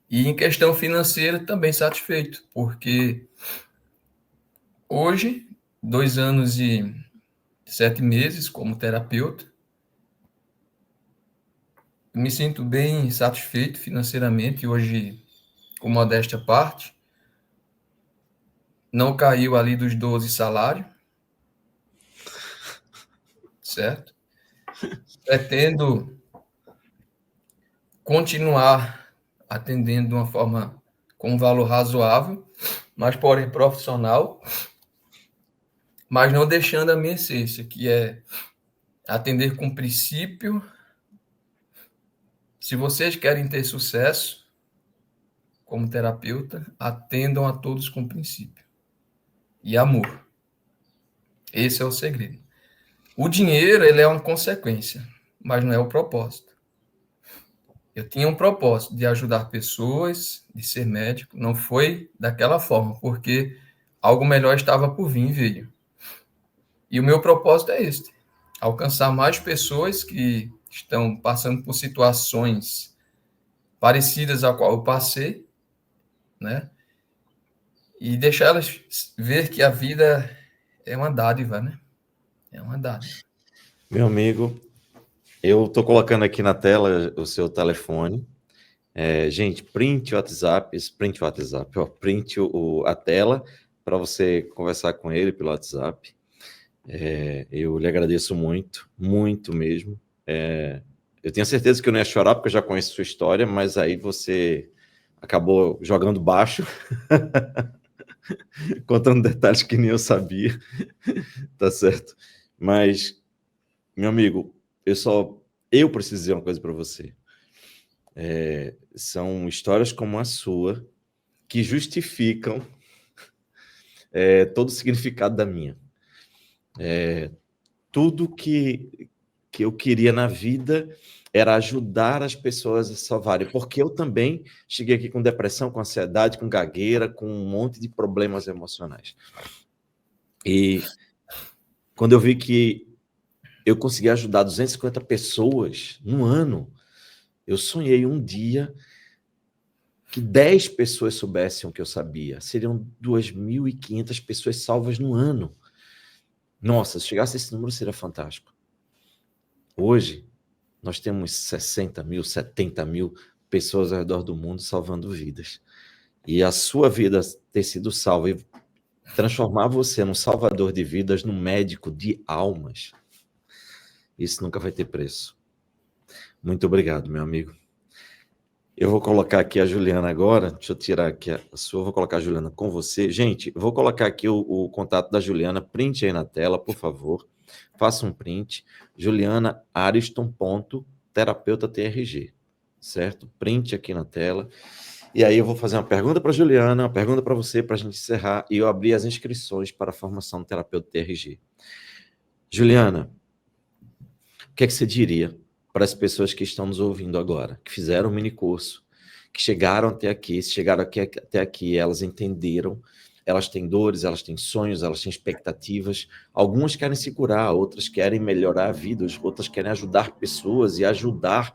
E em questão financeira, também satisfeito, porque hoje, 2 anos e 7 meses como terapeuta, me sinto bem satisfeito financeiramente, hoje, com modéstia à parte, não caiu ali dos 12 salários, certo? Pretendo continuar atendendo de uma forma com um valor razoável, mas porém profissional, mas não deixando a minha essência, que é atender com princípio. Se vocês querem ter sucesso como terapeuta, atendam a todos com princípio e amor. Esse é o segredo. O dinheiro, ele é uma consequência, mas não é o propósito. Eu tinha um propósito de ajudar pessoas, de ser médico, não foi daquela forma, porque algo melhor estava por vir e veio. E o meu propósito é este: alcançar mais pessoas que estão passando por situações parecidas a qual eu passei, né? E deixar elas ver que a vida é uma dádiva, né? É uma dádiva. Meu amigo, eu estou colocando aqui na tela o seu telefone. Gente, print o WhatsApp, ó, print a tela para você conversar com ele pelo WhatsApp. Eu lhe agradeço muito, muito mesmo. Eu tenho certeza que eu não ia chorar, porque eu já conheço sua história, mas aí você acabou jogando baixo, contando detalhes que nem eu sabia, tá certo? Mas, meu amigo, eu preciso dizer uma coisa para você. São histórias como a sua que justificam todo o significado da minha. Tudo que eu queria na vida era ajudar as pessoas a salvarem, porque eu também cheguei aqui com depressão, com ansiedade, com gagueira, com um monte de problemas emocionais. E quando eu vi que eu consegui ajudar 250 pessoas no ano, eu sonhei um dia que 10 pessoas soubessem o que eu sabia. Seriam 2.500 pessoas salvas no ano. Nossa, se chegasse a esse número, seria fantástico. Hoje, nós temos 60 mil, 70 mil pessoas ao redor do mundo salvando vidas. E a sua vida ter sido salva e transformar você num salvador de vidas, num médico de almas, isso nunca vai ter preço. Muito obrigado, meu amigo. Eu vou colocar aqui a Juliana agora. Deixa eu tirar aqui a sua. Vou colocar a Juliana com você. Gente, vou colocar aqui o contato da Juliana. Print aí na tela, por favor. Faça um print. Juliana Ariston, terapeuta TRG. Certo? Print aqui na tela. E aí eu vou fazer uma pergunta para a Juliana, uma pergunta para você, para a gente encerrar. E eu abrir as inscrições para a formação do terapeuta TRG. Juliana, o que é que você diria para as pessoas que estão nos ouvindo agora, que fizeram um mini curso, que chegaram até aqui, até aqui, elas entenderam, elas têm dores, elas têm sonhos, elas têm expectativas, algumas querem se curar, outras querem melhorar a vida, outras querem ajudar pessoas e ajudar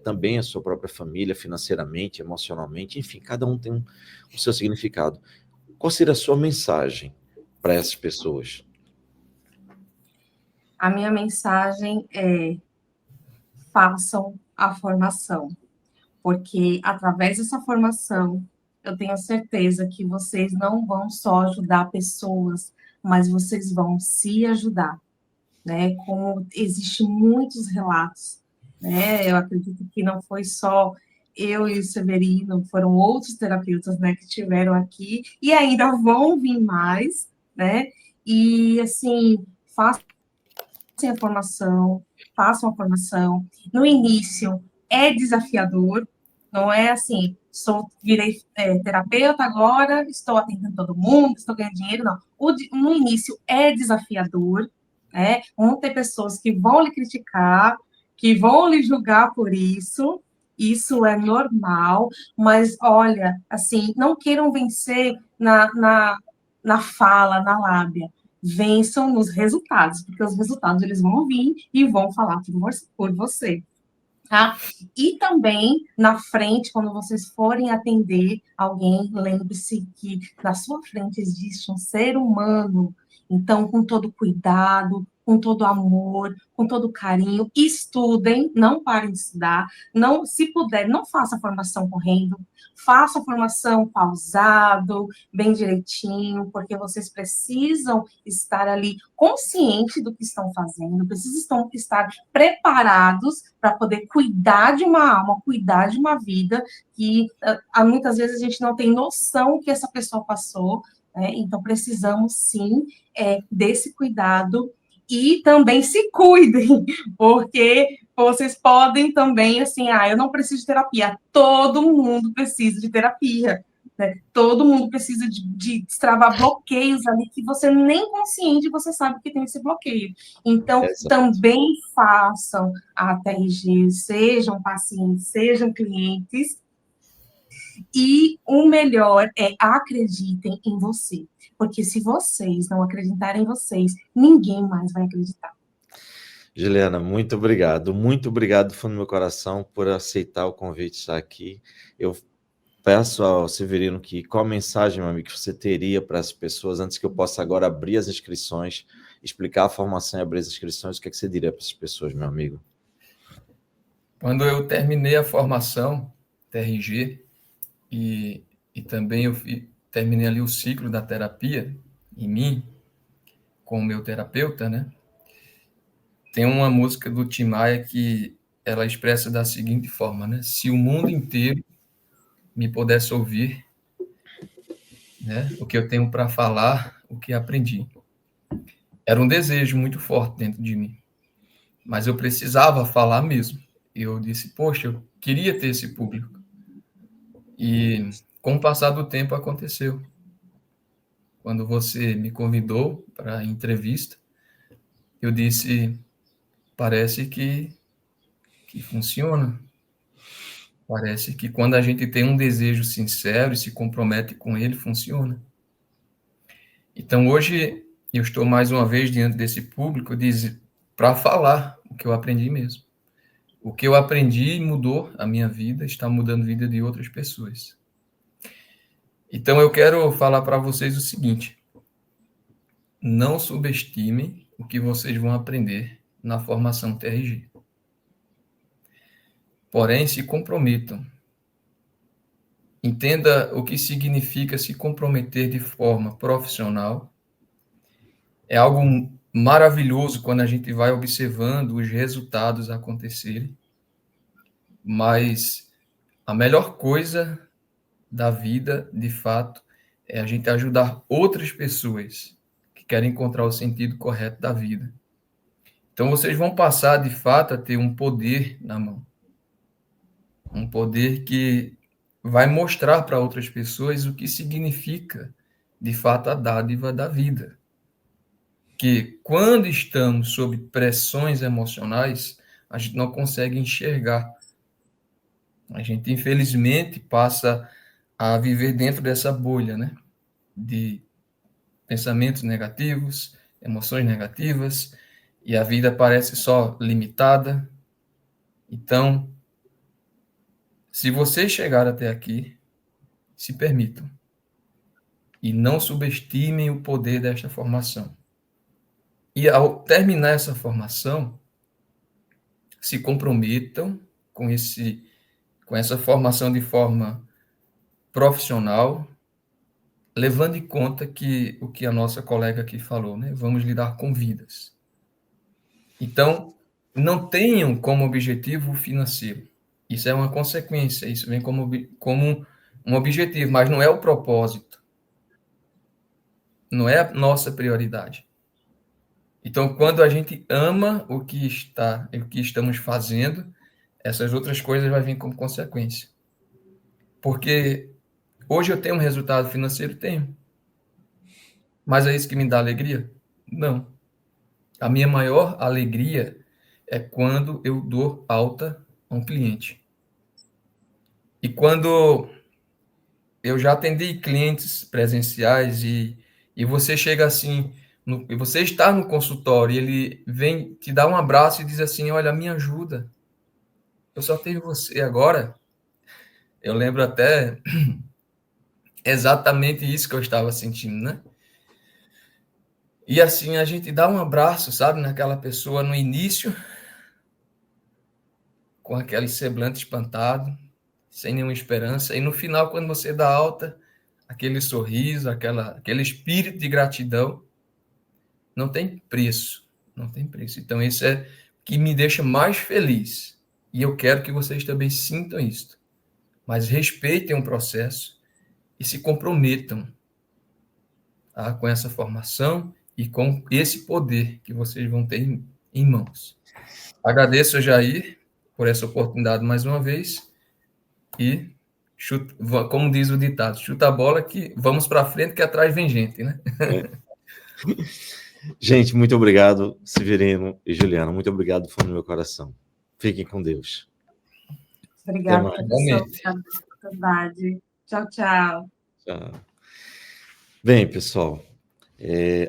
também a sua própria família, financeiramente, emocionalmente, enfim, cada um tem o seu significado. Qual seria a sua mensagem para essas pessoas? A minha mensagem é: façam a formação, porque através dessa formação eu tenho certeza que vocês não vão só ajudar pessoas, mas vocês vão se ajudar, né? Como existem muitos relatos, né? Eu acredito que não foi só eu e o Severino, foram outros terapeutas, né, que tiveram aqui e ainda vão vir mais, né? E assim, façam a formação, façam a formação. No início é desafiador, não é assim, virei terapeuta agora, estou atendendo todo mundo, estou ganhando dinheiro, não. No início é desafiador, né? Vão ter pessoas que vão lhe criticar, que vão lhe julgar por isso é normal, mas olha, assim, não queiram vencer na fala, na lábia, vençam nos resultados, porque os resultados eles vão vir e vão falar por você. Tá? E também, na frente, quando vocês forem atender alguém, lembre-se que na sua frente existe um ser humano. Então, com todo cuidado, com todo amor, com todo carinho, estudem, não parem de estudar, não, se puder, não faça a formação correndo, faça a formação pausado, bem direitinho, porque vocês precisam estar ali consciente do que estão fazendo, precisam estar preparados para poder cuidar de uma alma, cuidar de uma vida que muitas vezes a gente não tem noção que essa pessoa passou, né? Então precisamos sim desse cuidado e também se cuidem, porque vocês podem também, assim, eu não preciso de terapia, todo mundo precisa de terapia, né? Todo mundo precisa de destravar bloqueios ali que você nem consciente você sabe que tem esse bloqueio. Então, Exato. também façam a TRG, sejam pacientes, sejam clientes, e o melhor é acreditem em você, porque se vocês não acreditarem em vocês, ninguém mais vai acreditar. Juliana, muito obrigado do fundo do meu coração por aceitar o convite de estar aqui. Eu peço ao Severino que qual mensagem, meu amigo, que você teria para as pessoas antes que eu possa agora abrir as inscrições, explicar a formação e abrir as inscrições, o que é que você diria para essas pessoas, meu amigo? Quando eu terminei a formação TRG e também terminei ali o ciclo da terapia em mim, com o meu terapeuta, né? Tem uma música do Tim Maia que ela expressa da seguinte forma, né? Se o mundo inteiro me pudesse ouvir, né? O que eu tenho para falar, o que aprendi. Era um desejo muito forte dentro de mim, mas eu precisava falar mesmo. Eu disse, poxa, eu queria ter esse público. E com o passar do tempo aconteceu. Quando você me convidou para a entrevista, eu disse, parece que funciona. Parece que quando a gente tem um desejo sincero e se compromete com ele, funciona. Então, hoje, eu estou mais uma vez diante desse público para falar o que eu aprendi mesmo. O que eu aprendi mudou a minha vida, está mudando a vida de outras pessoas. Então, eu quero falar para vocês o seguinte: não subestimem o que vocês vão aprender na formação TRG. Porém, se comprometam. Entenda o que significa se comprometer de forma profissional. É algo maravilhoso quando a gente vai observando os resultados acontecerem, mas a melhor coisa da vida, de fato, é a gente ajudar outras pessoas que querem encontrar o sentido correto da vida. Então, vocês vão passar, de fato, a ter um poder na mão. Um poder que vai mostrar para outras pessoas o que significa, de fato, a dádiva da vida. Que quando estamos sob pressões emocionais, a gente não consegue enxergar. A gente, infelizmente, passa a viver dentro dessa bolha, né? De pensamentos negativos, emoções negativas, e a vida parece só limitada. Então, se vocês chegaram até aqui, se permitam. E não subestimem o poder desta formação. E ao terminar essa formação, se comprometam com essa formação de forma profissional, levando em conta que o que a nossa colega aqui falou, né? Vamos lidar com vidas. Então, não tenham como objetivo o financeiro. Isso é uma consequência, isso vem como um objetivo, mas não é o propósito. Não é a nossa prioridade. Então, quando a gente ama o que estamos fazendo, essas outras coisas vão vir como consequência. Porque hoje eu tenho um resultado financeiro? Tenho. Mas é isso que me dá alegria? Não. A minha maior alegria é quando eu dou alta a um cliente. E quando eu já atendi clientes presenciais e você chega assim, e você está no consultório e ele vem te dar um abraço e diz assim, olha, me ajuda. Eu só tenho você agora. Eu lembro até exatamente isso que eu estava sentindo, né? E assim, a gente dá um abraço, sabe, naquela pessoa no início, com aquele semblante espantado, sem nenhuma esperança, e no final, quando você dá alta, aquele sorriso, aquele espírito de gratidão, não tem preço, não tem preço. Então, isso é o que me deixa mais feliz, e eu quero que vocês também sintam isso, mas respeitem o processo e se comprometam, tá, com essa formação e com esse poder que vocês vão ter em mãos. Agradeço, Jair, por essa oportunidade mais uma vez e como diz o ditado, chuta a bola que vamos para frente que atrás vem gente, né? Gente, muito obrigado, Severino e Juliana. Muito obrigado do fundo do meu coração. Fiquem com Deus. Obrigada, Até mais. professor, obrigada pela oportunidade. Tchau, tchau. Tchau. Bem, pessoal,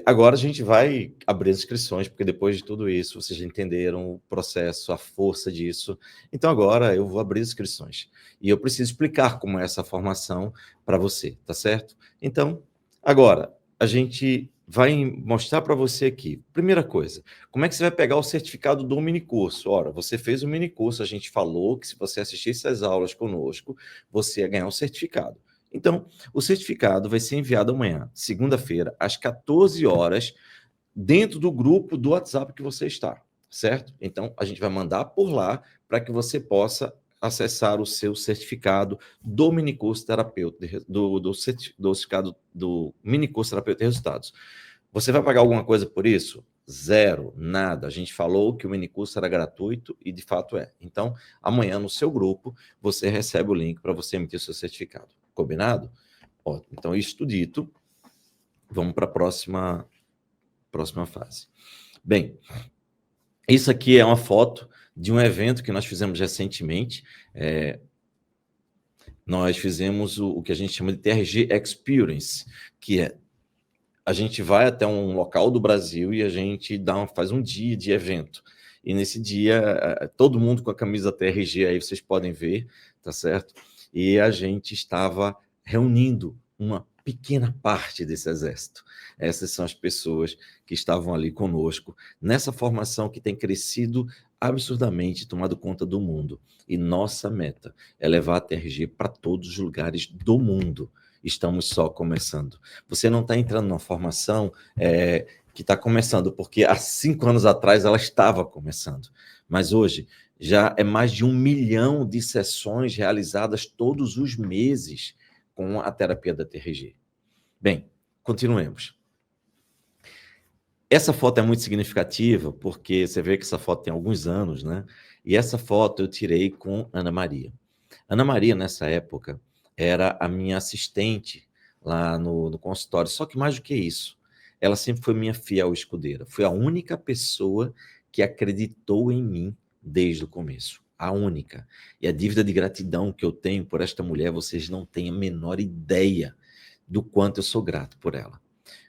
agora a gente vai abrir as inscrições, porque depois de tudo isso, vocês já entenderam o processo, a força disso. Então agora eu vou abrir as inscrições. E eu preciso explicar como é essa formação para você, tá certo? Então, agora, a gente vai mostrar para você aqui. Primeira coisa, como é que você vai pegar o certificado do minicurso? Ora, você fez o minicurso, a gente falou que se você assistisse às aulas conosco, você ia ganhar um certificado. Então, o certificado vai ser enviado amanhã, segunda-feira, às 14 horas, dentro do grupo do WhatsApp que você está, certo? Então, a gente vai mandar por lá para que você possa acessar o seu certificado do minicurso terapeuta, do certificado do minicurso terapeuta de resultados. Você vai pagar alguma coisa por isso? Zero, nada. A gente falou que o minicurso era gratuito e de fato é. Então, amanhã no seu grupo, você recebe o link para você emitir o seu certificado. Combinado? Ótimo. Então, isso dito, vamos para a próxima fase. Bem, isso aqui é uma foto de um evento que nós fizemos recentemente. Nós fizemos o que a gente chama de TRG Experience, que é a gente vai até um local do Brasil e a gente faz um dia de evento. E nesse dia, todo mundo com a camisa TRG, aí vocês podem ver, tá certo? E a gente estava reunindo uma pequena parte desse exército. Essas são as pessoas que estavam ali conosco, nessa formação que tem crescido absurdamente, tomado conta do mundo. E nossa meta é levar a TRG para todos os lugares do mundo. Estamos só começando. Você não está entrando numa formação que está começando, porque há 5 anos atrás ela estava começando. Mas hoje já é mais de 1 milhão de sessões realizadas todos os meses com a terapia da TRG. Bem, continuemos. Essa foto é muito significativa, porque você vê que essa foto tem alguns anos, né? E essa foto eu tirei com Ana Maria. Ana Maria, nessa época, era a minha assistente lá no consultório. Só que mais do que isso, ela sempre foi minha fiel escudeira. Foi a única pessoa que acreditou em mim desde o começo. A única. E a dívida de gratidão que eu tenho por esta mulher, vocês não têm a menor ideia do quanto eu sou grato por ela.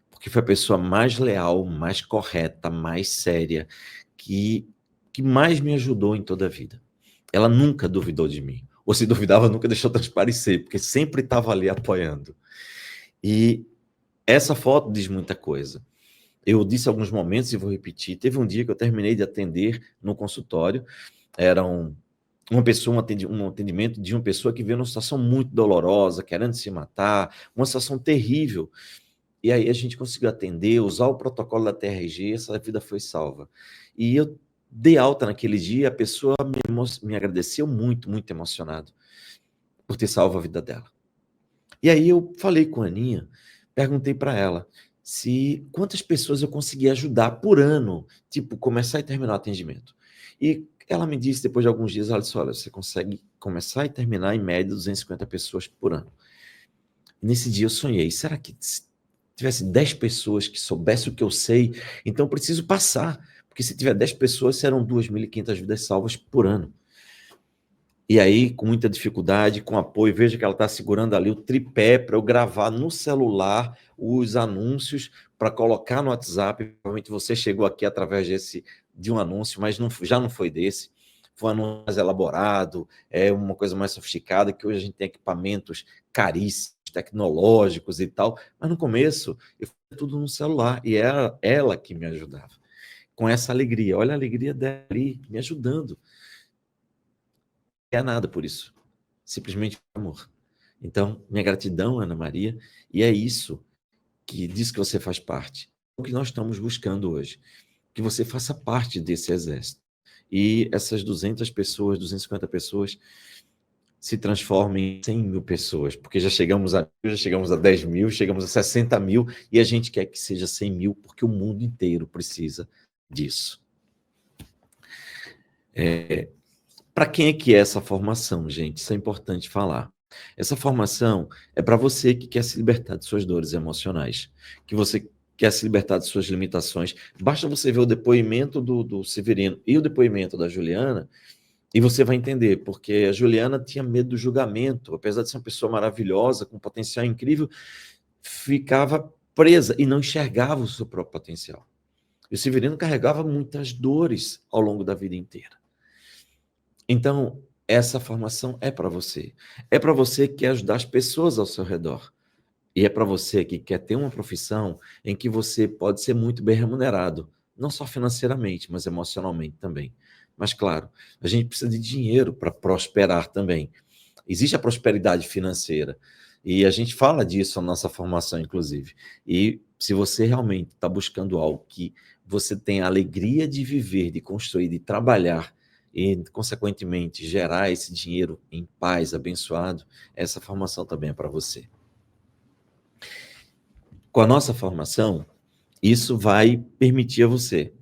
Porque foi a pessoa mais leal, mais correta, mais séria, que mais me ajudou em toda a vida. Ela nunca duvidou de mim. Ou se duvidava, nunca deixou transparecer, porque sempre estava ali apoiando. E essa foto diz muita coisa. Eu disse alguns momentos e vou repetir. Teve um dia que eu terminei de atender no consultório, era um atendimento de uma pessoa que veio numa situação muito dolorosa, querendo se matar, uma situação terrível. E aí a gente conseguiu atender, usar o protocolo da TRG, essa vida foi salva. E eu dei alta naquele dia, a pessoa me agradeceu muito, muito emocionado por ter salvo a vida dela. E aí eu falei com a Aninha, perguntei para ela quantas pessoas eu conseguia ajudar por ano, tipo, começar e terminar o atendimento. E ela me disse, depois de alguns dias, ela disse, olha, você consegue começar e terminar em média 250 pessoas por ano. E nesse dia eu sonhei, será que se tivesse 10 pessoas que soubessem o que eu sei, então eu preciso passar, porque se tiver 10 pessoas, serão 2.500 vidas salvas por ano. E aí, com muita dificuldade, com apoio, veja que ela está segurando ali o tripé para eu gravar no celular os anúncios para colocar no WhatsApp. Provavelmente você chegou aqui através de um anúncio, mas já não foi desse. Foi um anúncio mais elaborado, uma coisa mais sofisticada, que hoje a gente tem equipamentos caríssimos, tecnológicos e tal. Mas no começo, eu fazia tudo no celular e era ela que me ajudava. Com essa alegria. Olha a alegria dela ali, me ajudando. Não é nada por isso, simplesmente amor. Então, minha gratidão, Ana Maria, e é isso que diz que você faz parte. É o que nós estamos buscando hoje, que você faça parte desse exército. E essas 200 pessoas, 250 pessoas, se transformem em 100 mil pessoas, porque já chegamos a 10 mil, chegamos a 60 mil, e a gente quer que seja 100 mil, porque o mundo inteiro precisa disso. Para quem é que é essa formação, gente? Isso é importante falar. Essa formação é para você que quer se libertar de suas dores emocionais, que você quer se libertar de suas limitações. Basta você ver o depoimento do Severino e o depoimento da Juliana, e você vai entender, porque a Juliana tinha medo do julgamento, apesar de ser uma pessoa maravilhosa, com um potencial incrível, ficava presa e não enxergava o seu próprio potencial. E o Severino carregava muitas dores ao longo da vida inteira. Então, essa formação é para você. É para você que quer ajudar as pessoas ao seu redor. E é para você que quer ter uma profissão em que você pode ser muito bem remunerado, não só financeiramente, mas emocionalmente também. Mas, claro, a gente precisa de dinheiro para prosperar também. Existe a prosperidade financeira. E a gente fala disso na nossa formação, inclusive. E se você realmente está buscando algo que você tem a alegria de viver, de construir, de trabalhar, e, consequentemente, gerar esse dinheiro em paz, abençoado, essa formação também é para você. Com a nossa formação, isso vai permitir a você,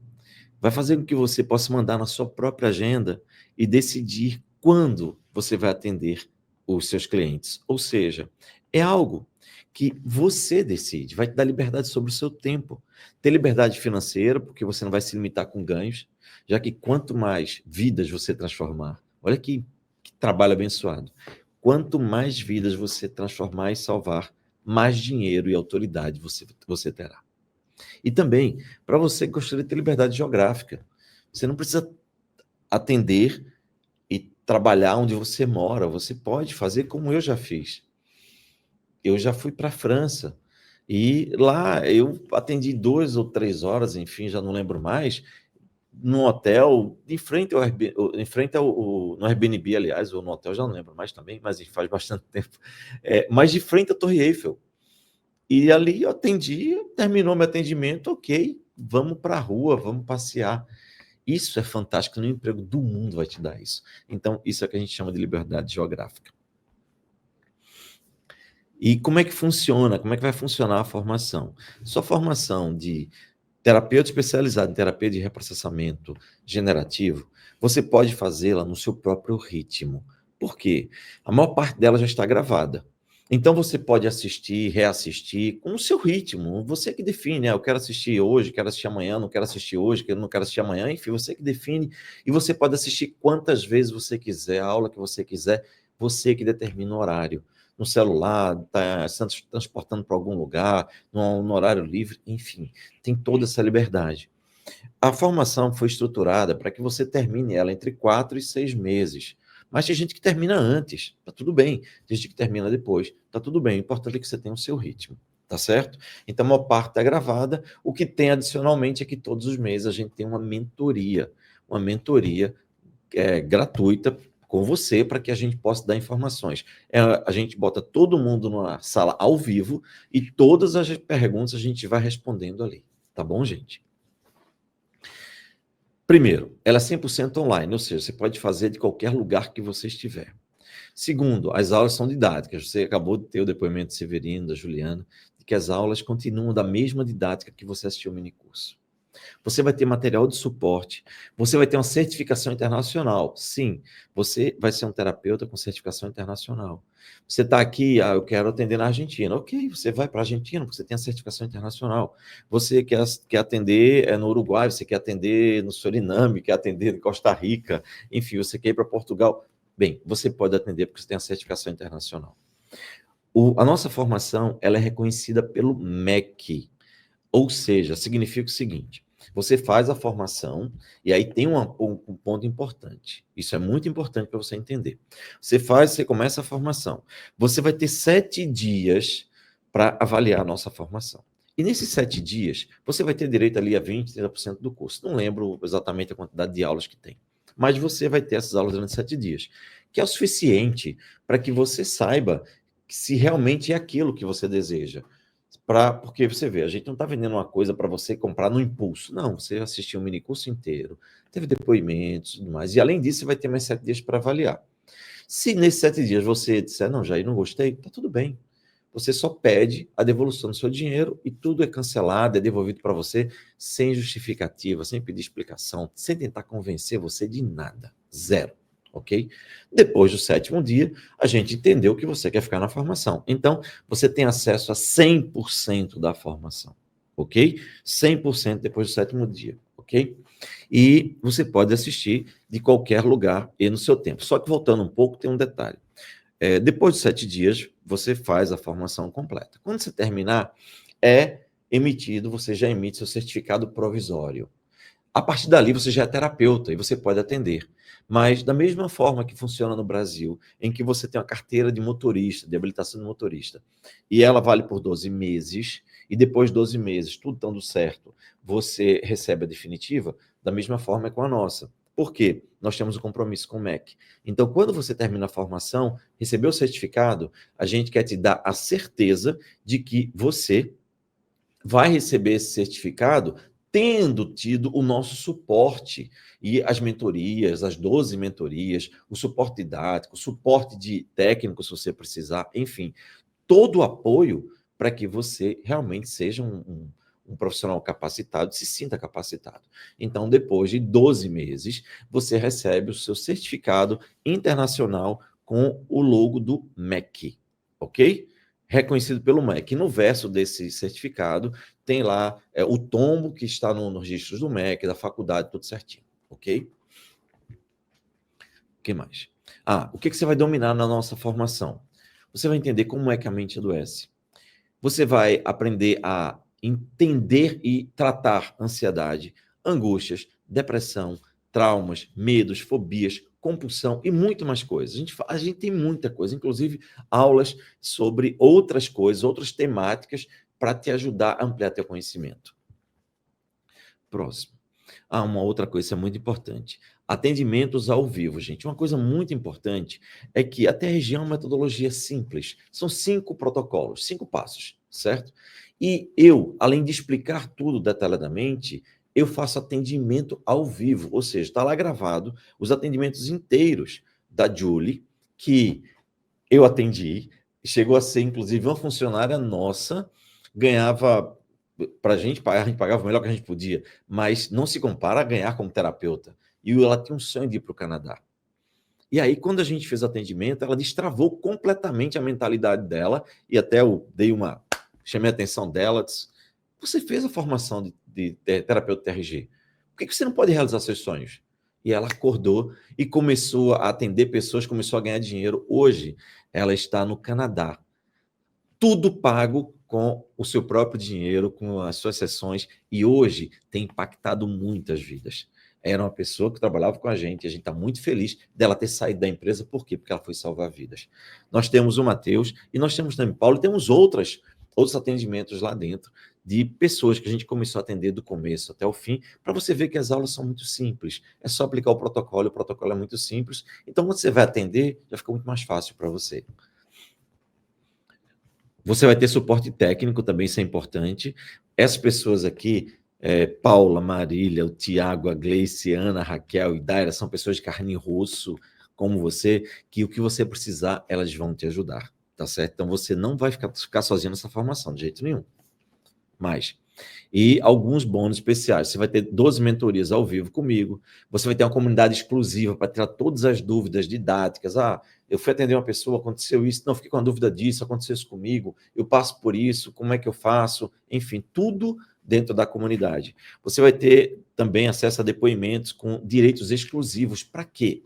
vai fazer com que você possa mandar na sua própria agenda e decidir quando você vai atender os seus clientes. Ou seja, é algo que você decide, vai te dar liberdade sobre o seu tempo. Ter liberdade financeira, porque você não vai se limitar com ganhos, já que quanto mais vidas você transformar, olha que trabalho abençoado, quanto mais vidas você transformar e salvar, mais dinheiro e autoridade você terá. E também, para você que gostaria de ter liberdade geográfica, você não precisa atender e trabalhar onde você mora, você pode fazer como eu já fiz. Eu já fui para a França, e lá eu atendi 2 ou 3 horas, enfim, já não lembro mais, num hotel, em frente no Airbnb, aliás, ou no hotel, já não lembro mais também, mas faz bastante tempo, mas de frente à Torre Eiffel. E ali eu atendi, terminou meu atendimento, ok, vamos para a rua, vamos passear. Isso é fantástico, nenhum emprego do mundo vai te dar isso. Então, isso é o que a gente chama de liberdade geográfica. E como é que funciona? Como é que vai funcionar a formação? Sua formação de terapeuta especializado em terapia de reprocessamento generativo, você pode fazê-la no seu próprio ritmo. Por quê? A maior parte dela já está gravada. Então, você pode assistir, reassistir com o seu ritmo. Você que define, eu quero assistir hoje, quero assistir amanhã, não quero assistir hoje, não quero assistir amanhã, enfim, você que define. E você pode assistir quantas vezes você quiser, a aula que você quiser, você que determina o horário. No celular, está se transportando para algum lugar, no horário livre, enfim, tem toda essa liberdade. A formação foi estruturada para que você termine ela entre 4 e 6 meses. Mas tem gente que termina antes, tá tudo bem. Tem gente que termina depois, tá tudo bem. O importante é que você tenha o seu ritmo, tá certo? Então, a maior parte está gravada. O que tem adicionalmente é que todos os meses a gente tem uma mentoria gratuita com você para que a gente possa dar informações. A gente bota todo mundo numa sala ao vivo e todas as perguntas a gente vai respondendo ali. Tá bom, gente? Primeiro, ela é 100% online, ou seja, você pode fazer de qualquer lugar que você estiver. Segundo, as aulas são didáticas. Você acabou de ter o depoimento de Severino, da Juliana, de que as aulas continuam da mesma didática que você assistiu ao minicurso. Você vai ter material de suporte, você vai ter uma certificação internacional. Sim, você vai ser um terapeuta com certificação internacional. Você está aqui, eu quero atender na Argentina. Ok, você vai para a Argentina, porque você tem a certificação internacional. Você quer atender no Uruguai, você quer atender no Suriname, quer atender em Costa Rica, enfim, você quer ir para Portugal. Bem, você pode atender porque você tem a certificação internacional. A nossa formação ela é reconhecida pelo MEC, ou seja, significa o seguinte: você faz a formação, e aí tem um ponto importante. Isso é muito importante para você entender. Você começa a formação. Você vai ter 7 dias para avaliar a nossa formação. E nesses 7 dias, você vai ter direito ali a 20%, 30% do curso. Não lembro exatamente a quantidade de aulas que tem. Mas você vai ter essas aulas durante 7 dias, que é o suficiente para que você saiba se realmente é aquilo que você deseja. Porque você vê, a gente não está vendendo uma coisa para você comprar no impulso. Não, você assistiu um minicurso inteiro, teve depoimentos e tudo mais. E além disso, você vai ter mais 7 dias para avaliar. Se nesses 7 dias você disser, não, Jair, não gostei, tá tudo bem. Você só pede a devolução do seu dinheiro e tudo é cancelado, é devolvido para você sem justificativa, sem pedir explicação, sem tentar convencer você de nada. Zero. ok? Depois do 7º dia, a gente entendeu que você quer ficar na formação. Então, você tem acesso a 100% da formação, ok? 100% depois do 7º dia, ok? E você pode assistir de qualquer lugar e no seu tempo. Só que voltando um pouco, tem um detalhe. Depois de 7 dias, você faz a formação completa. Quando você terminar, você já emite seu certificado provisório. A partir dali, você já é terapeuta e você pode atender. Mas, da mesma forma que funciona no Brasil, em que você tem uma carteira de motorista, de habilitação de motorista, e ela vale por 12 meses, e depois de 12 meses, tudo dando certo, você recebe a definitiva, da mesma forma é com a nossa. Por quê? Nós temos um compromisso com o MEC. Então, quando você termina a formação, recebeu o certificado, a gente quer te dar a certeza de que você vai receber esse certificado tendo tido o nosso suporte e as mentorias, as 12 mentorias, o suporte didático, o suporte de técnico, se você precisar, enfim, todo o apoio para que você realmente seja um profissional capacitado, se sinta capacitado. Então, depois de 12 meses, você recebe o seu certificado internacional com o logo do MEC, ok? Reconhecido pelo MEC. No verso desse certificado, tem lá o tombo que está nos registros do MEC, da faculdade, tudo certinho, ok? O que mais? O que você vai dominar na nossa formação? Você vai entender como é que a mente adoece. Você vai aprender a entender e tratar ansiedade, angústias, depressão, traumas, medos, fobias, compulsão e muito mais coisas. A gente tem muita coisa, inclusive aulas sobre outras coisas, outras temáticas para te ajudar a ampliar teu conhecimento. Próximo. Uma outra coisa muito importante. Atendimentos ao vivo, gente. Uma coisa muito importante é que a TRG é uma metodologia simples. São 5 protocolos, 5 passos, certo? E eu, além de explicar tudo detalhadamente, eu faço atendimento ao vivo, ou seja, está lá gravado os atendimentos inteiros da Julie, que eu atendi, chegou a ser, inclusive, uma funcionária nossa, ganhava, a gente pagava o melhor que a gente podia, mas não se compara a ganhar como terapeuta. E ela tinha um sonho de ir para o Canadá. E aí, quando a gente fez o atendimento, ela destravou completamente a mentalidade dela, e até eu chamei a atenção dela, disse, você fez a formação de terapeuta TRG, por que você não pode realizar seus sonhos? E ela acordou e começou a atender pessoas, começou a ganhar dinheiro. Hoje, ela está no Canadá. Tudo pago com o seu próprio dinheiro, com as suas sessões, e hoje tem impactado muitas vidas. Era uma pessoa que trabalhava com a gente está muito feliz dela ter saído da empresa. Por quê? Porque ela foi salvar vidas. Nós temos o Matheus e nós temos também Paulo, e temos outros atendimentos lá dentro de pessoas que a gente começou a atender do começo até o fim, para você ver que as aulas são muito simples. É só aplicar o protocolo é muito simples. Então, quando você vai atender, já fica muito mais fácil para você. Você vai ter suporte técnico também, isso é importante. Essas pessoas aqui, Paula, Marília, o Tiago, a Gleice, Ana, a Raquel e Daira, são pessoas de carne e osso, como você, que o que você precisar, elas vão te ajudar, tá certo? Então, você não vai ficar sozinho nessa formação, de jeito nenhum. E alguns bônus especiais. Você vai ter 12 mentorias ao vivo comigo, você vai ter uma comunidade exclusiva para tirar todas as dúvidas didáticas. Eu fui atender uma pessoa, aconteceu isso, não, fiquei com a dúvida disso, aconteceu isso comigo, eu passo por isso, como é que eu faço? Enfim, tudo dentro da comunidade. Você vai ter também acesso a depoimentos com direitos exclusivos. Para quê?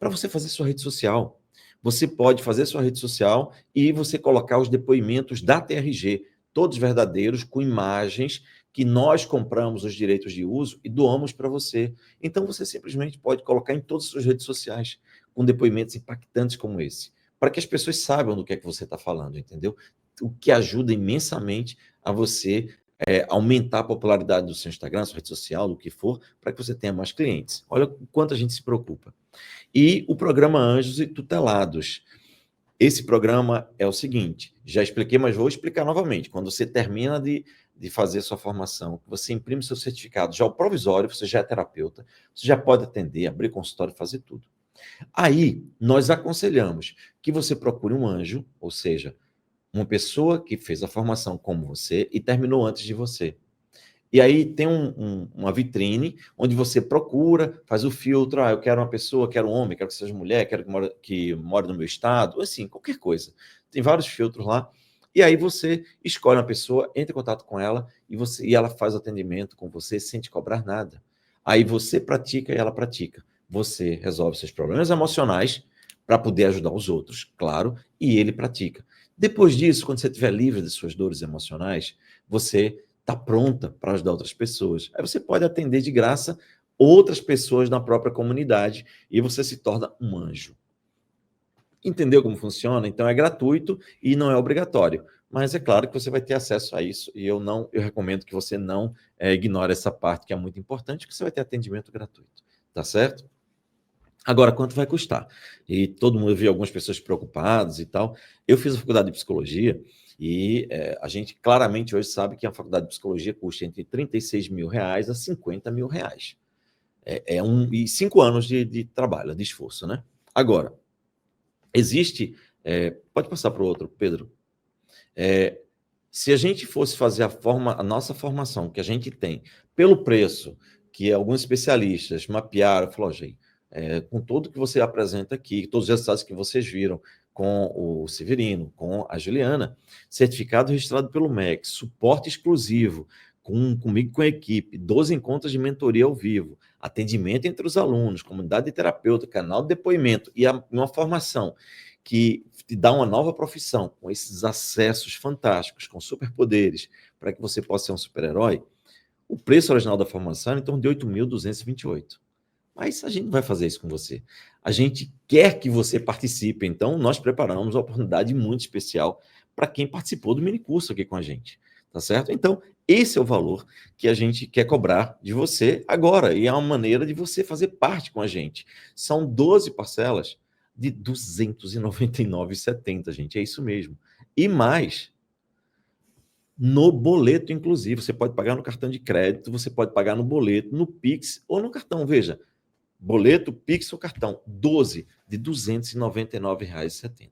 Para você fazer sua rede social. Você pode fazer sua rede social e você colocar os depoimentos da TRG, todos verdadeiros, com imagens que nós compramos os direitos de uso e doamos para você. Então, você simplesmente pode colocar em todas as suas redes sociais, com depoimentos impactantes como esse, para que as pessoas saibam do que é que você está falando, entendeu? O que ajuda imensamente a você aumentar a popularidade do seu Instagram, sua rede social, do que for, para que você tenha mais clientes. Olha o quanto a gente se preocupa. E o programa Anjos e Tutelados. Esse programa é o seguinte, já expliquei, mas vou explicar novamente. Quando você termina de fazer sua formação, você imprime seu certificado, já o provisório, você já é terapeuta, você já pode atender, abrir consultório, fazer tudo. Aí, nós aconselhamos que você procure um anjo, ou seja, uma pessoa que fez a formação como você e terminou antes de você. E aí tem uma vitrine onde você procura, faz o filtro, eu quero uma pessoa, quero um homem, quero que seja mulher, quero que more no meu estado, assim, qualquer coisa. Tem vários filtros lá. E aí você escolhe uma pessoa, entra em contato com ela e ela faz o atendimento com você sem te cobrar nada. Aí você pratica e ela pratica. Você resolve seus problemas emocionais para poder ajudar os outros, claro, e ele pratica. Depois disso, quando você estiver livre de suas dores emocionais, você está pronta para ajudar outras pessoas. Aí você pode atender de graça outras pessoas na própria comunidade e você se torna um anjo. Entendeu como funciona? Então é gratuito e não é obrigatório. Mas é claro que você vai ter acesso a isso e eu recomendo que você não ignore essa parte que é muito importante, que você vai ter atendimento gratuito. Tá certo? Agora, quanto vai custar? E todo mundo viu algumas pessoas preocupadas e tal. Eu fiz a faculdade de psicologia e a gente claramente hoje sabe que a faculdade de psicologia custa entre R$36 mil a R$50 mil. E 5 anos de trabalho, de esforço, né? Agora, existe... pode passar para o outro, Pedro. Se a gente fosse fazer a nossa formação que a gente tem pelo preço que alguns especialistas mapearam, falaram, gente, com tudo que você apresenta aqui, todos os resultados que vocês viram com o Severino, com a Juliana, certificado registrado pelo MEC, suporte exclusivo, comigo com a equipe, 12 encontros de mentoria ao vivo, atendimento entre os alunos, comunidade de terapeuta, canal de depoimento e uma formação que te dá uma nova profissão, com esses acessos fantásticos, com superpoderes, para que você possa ser um super-herói, o preço original da formação é em torno de 8.228. Mas a gente não vai fazer isso com você. A gente quer que você participe, então nós preparamos uma oportunidade muito especial para quem participou do minicurso aqui com a gente, tá certo? Então, esse é o valor que a gente quer cobrar de você agora, e é uma maneira de você fazer parte com a gente. São 12 parcelas de R$ 299,70, gente, é isso mesmo. E mais, no boleto, inclusive, você pode pagar no cartão de crédito, você pode pagar no boleto, no Pix ou no cartão, veja, boleto, Pix ou cartão, 12 de R$ 299,70.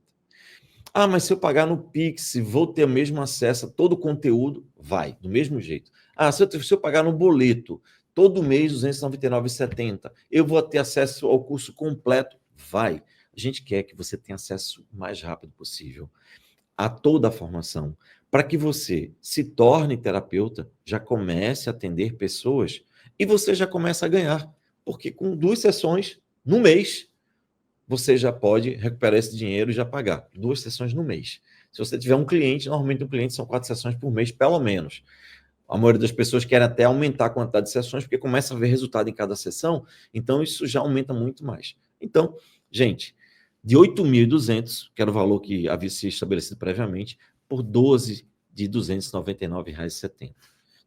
Ah, mas se eu pagar no Pix, vou ter o mesmo acesso a todo o conteúdo? Vai, do mesmo jeito. Ah, se eu pagar no boleto, todo mês R$ 299,70, eu vou ter acesso ao curso completo? Vai. A gente quer que você tenha acesso o mais rápido possível a toda a formação, para que você se torne terapeuta, já comece a atender pessoas e você já começa a ganhar. Porque com 2 sessões no mês, você já pode recuperar esse dinheiro e já pagar. 2 sessões no mês. Se você tiver um cliente, normalmente um cliente são 4 sessões por mês, pelo menos. A maioria das pessoas quer até aumentar a quantidade de sessões, porque começa a ver resultado em cada sessão, então isso já aumenta muito mais. Então, gente, de 8.200, que era o valor que havia se estabelecido previamente, por 12 de R$ 299,70.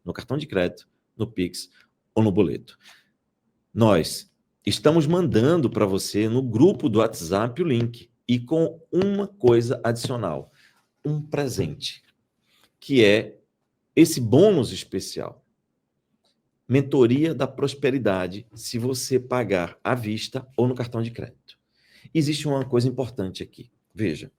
No cartão de crédito, no Pix ou no boleto. Nós estamos mandando para você no grupo do WhatsApp o link e com uma coisa adicional, um presente, que é esse bônus especial. Mentoria da prosperidade, se você pagar à vista ou no cartão de crédito. Existe uma coisa importante aqui. Veja,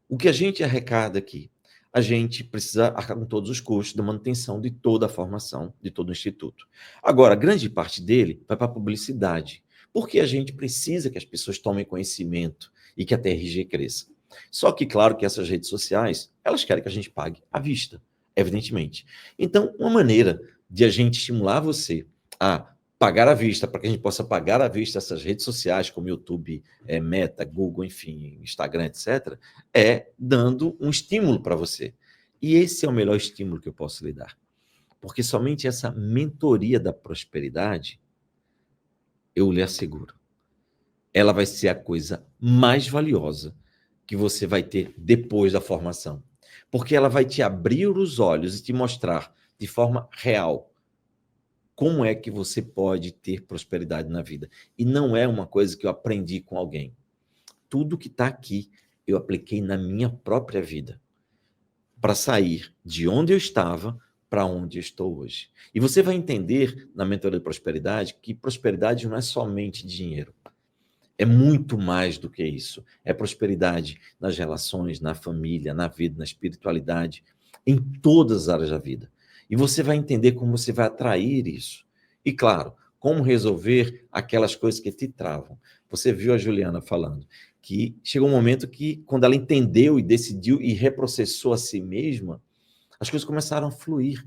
o que a gente arrecada aqui, a gente precisa arcar com todos os custos da manutenção de toda a formação, de todo o instituto. Agora, grande parte dele vai para a publicidade, porque a gente precisa que as pessoas tomem conhecimento e que a TRG cresça. Só que, claro, que essas redes sociais, elas querem que a gente pague à vista, evidentemente. Então, uma maneira de a gente estimular você a pagar à vista, para que a gente possa pagar à vista essas redes sociais, como YouTube, Meta, Google, enfim, Instagram, etc., é dando um estímulo para você. E esse é o melhor estímulo que eu posso lhe dar. Porque somente essa mentoria da prosperidade, eu lhe asseguro, ela vai ser a coisa mais valiosa que você vai ter depois da formação. Porque ela vai te abrir os olhos e te mostrar de forma real como é que você pode ter prosperidade na vida. E não é uma coisa que eu aprendi com alguém. Tudo que está aqui, eu apliquei na minha própria vida. Para sair de onde eu estava para onde eu estou hoje. E você vai entender, na mentoria de prosperidade, que prosperidade não é somente dinheiro. É muito mais do que isso. É prosperidade nas relações, na família, na vida, na espiritualidade, em todas as áreas da vida. E você vai entender como você vai atrair isso. E, claro, como resolver aquelas coisas que te travam. Você viu a Juliana falando que chegou um momento que, quando ela entendeu e decidiu e reprocessou a si mesma, as coisas começaram a fluir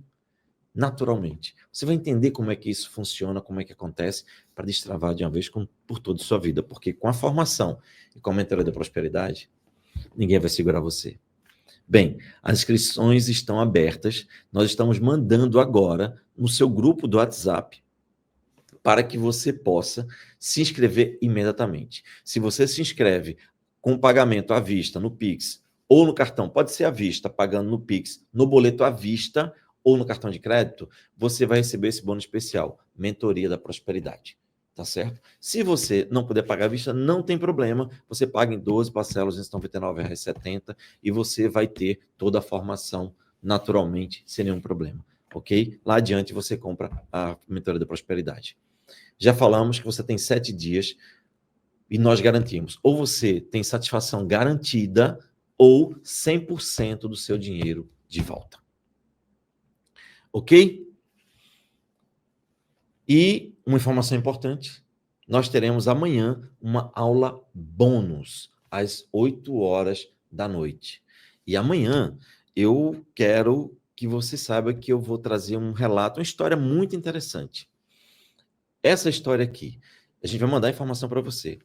naturalmente. Você vai entender como é que isso funciona, como é que acontece, para destravar de uma vez por toda a sua vida. Porque com a formação e com a mentoria da prosperidade, ninguém vai segurar você. Bem, as inscrições estão abertas. Nós estamos mandando agora no seu grupo do WhatsApp para que você possa se inscrever imediatamente. Se você se inscreve com pagamento à vista no Pix ou no cartão, pode ser à vista, pagando no Pix, no boleto à vista ou no cartão de crédito, você vai receber esse bônus especial, Mentoria da Prosperidade. Tá certo? Se você não puder pagar à vista, não tem problema. Você paga em 12 parcelas, em R$ 99,70 e você vai ter toda a formação naturalmente, sem nenhum problema. Ok? Lá adiante você compra a Mentoria da Prosperidade. Já falamos que você tem 7 dias e nós garantimos. Ou você tem satisfação garantida ou 100% do seu dinheiro de volta. Ok? E uma informação importante, nós teremos amanhã uma aula bônus, às 8 horas da noite. E amanhã eu quero que você saiba que eu vou trazer um relato, uma história muito interessante. Essa história aqui, a gente vai mandar informação para você.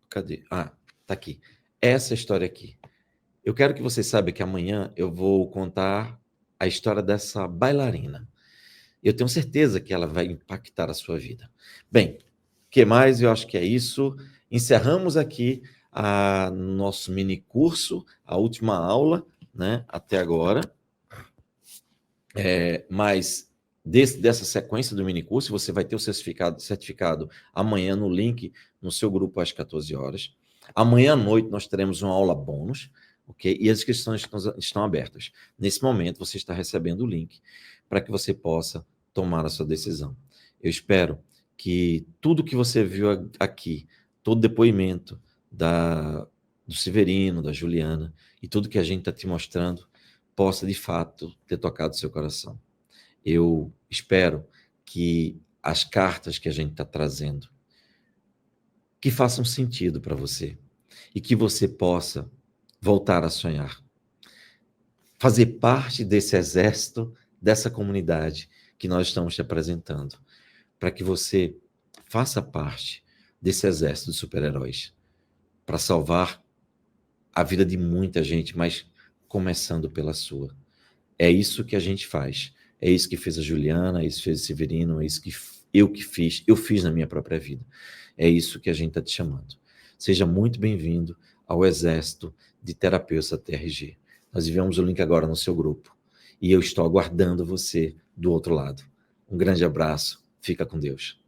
Cadê? Ah, tá aqui. Essa história aqui. Eu quero que você saiba que amanhã eu vou contar a história dessa bailarina. Eu tenho certeza que ela vai impactar a sua vida. Bem, o que mais? Eu acho que é isso. Encerramos aqui nosso mini curso, a última aula, né, até agora. Mas dessa sequência do mini curso, você vai ter o certificado amanhã no link no seu grupo às 14 horas. Amanhã à noite nós teremos uma aula bônus, ok? E as inscrições estão abertas. Nesse momento, você está recebendo o link para que você possa tomar a sua decisão. Eu espero que tudo que você viu aqui, todo depoimento do Severino, da Juliana, e tudo que a gente está te mostrando, possa, de fato, ter tocado o seu coração. Eu espero que as cartas que a gente está trazendo, que façam sentido para você, e que você possa voltar a sonhar. Fazer parte desse exército, dessa comunidade que nós estamos te apresentando, para que você faça parte desse exército de super-heróis, para salvar a vida de muita gente, mas começando pela sua. É isso que a gente faz. É isso que fez a Juliana, é isso que fez o Severino, é isso que eu fiz na minha própria vida. É isso que a gente está te chamando. Seja muito bem-vindo ao exército de terapeutas da TRG. Nós enviamos o link agora no seu grupo. E eu estou aguardando você do outro lado. Um grande abraço. Fica com Deus.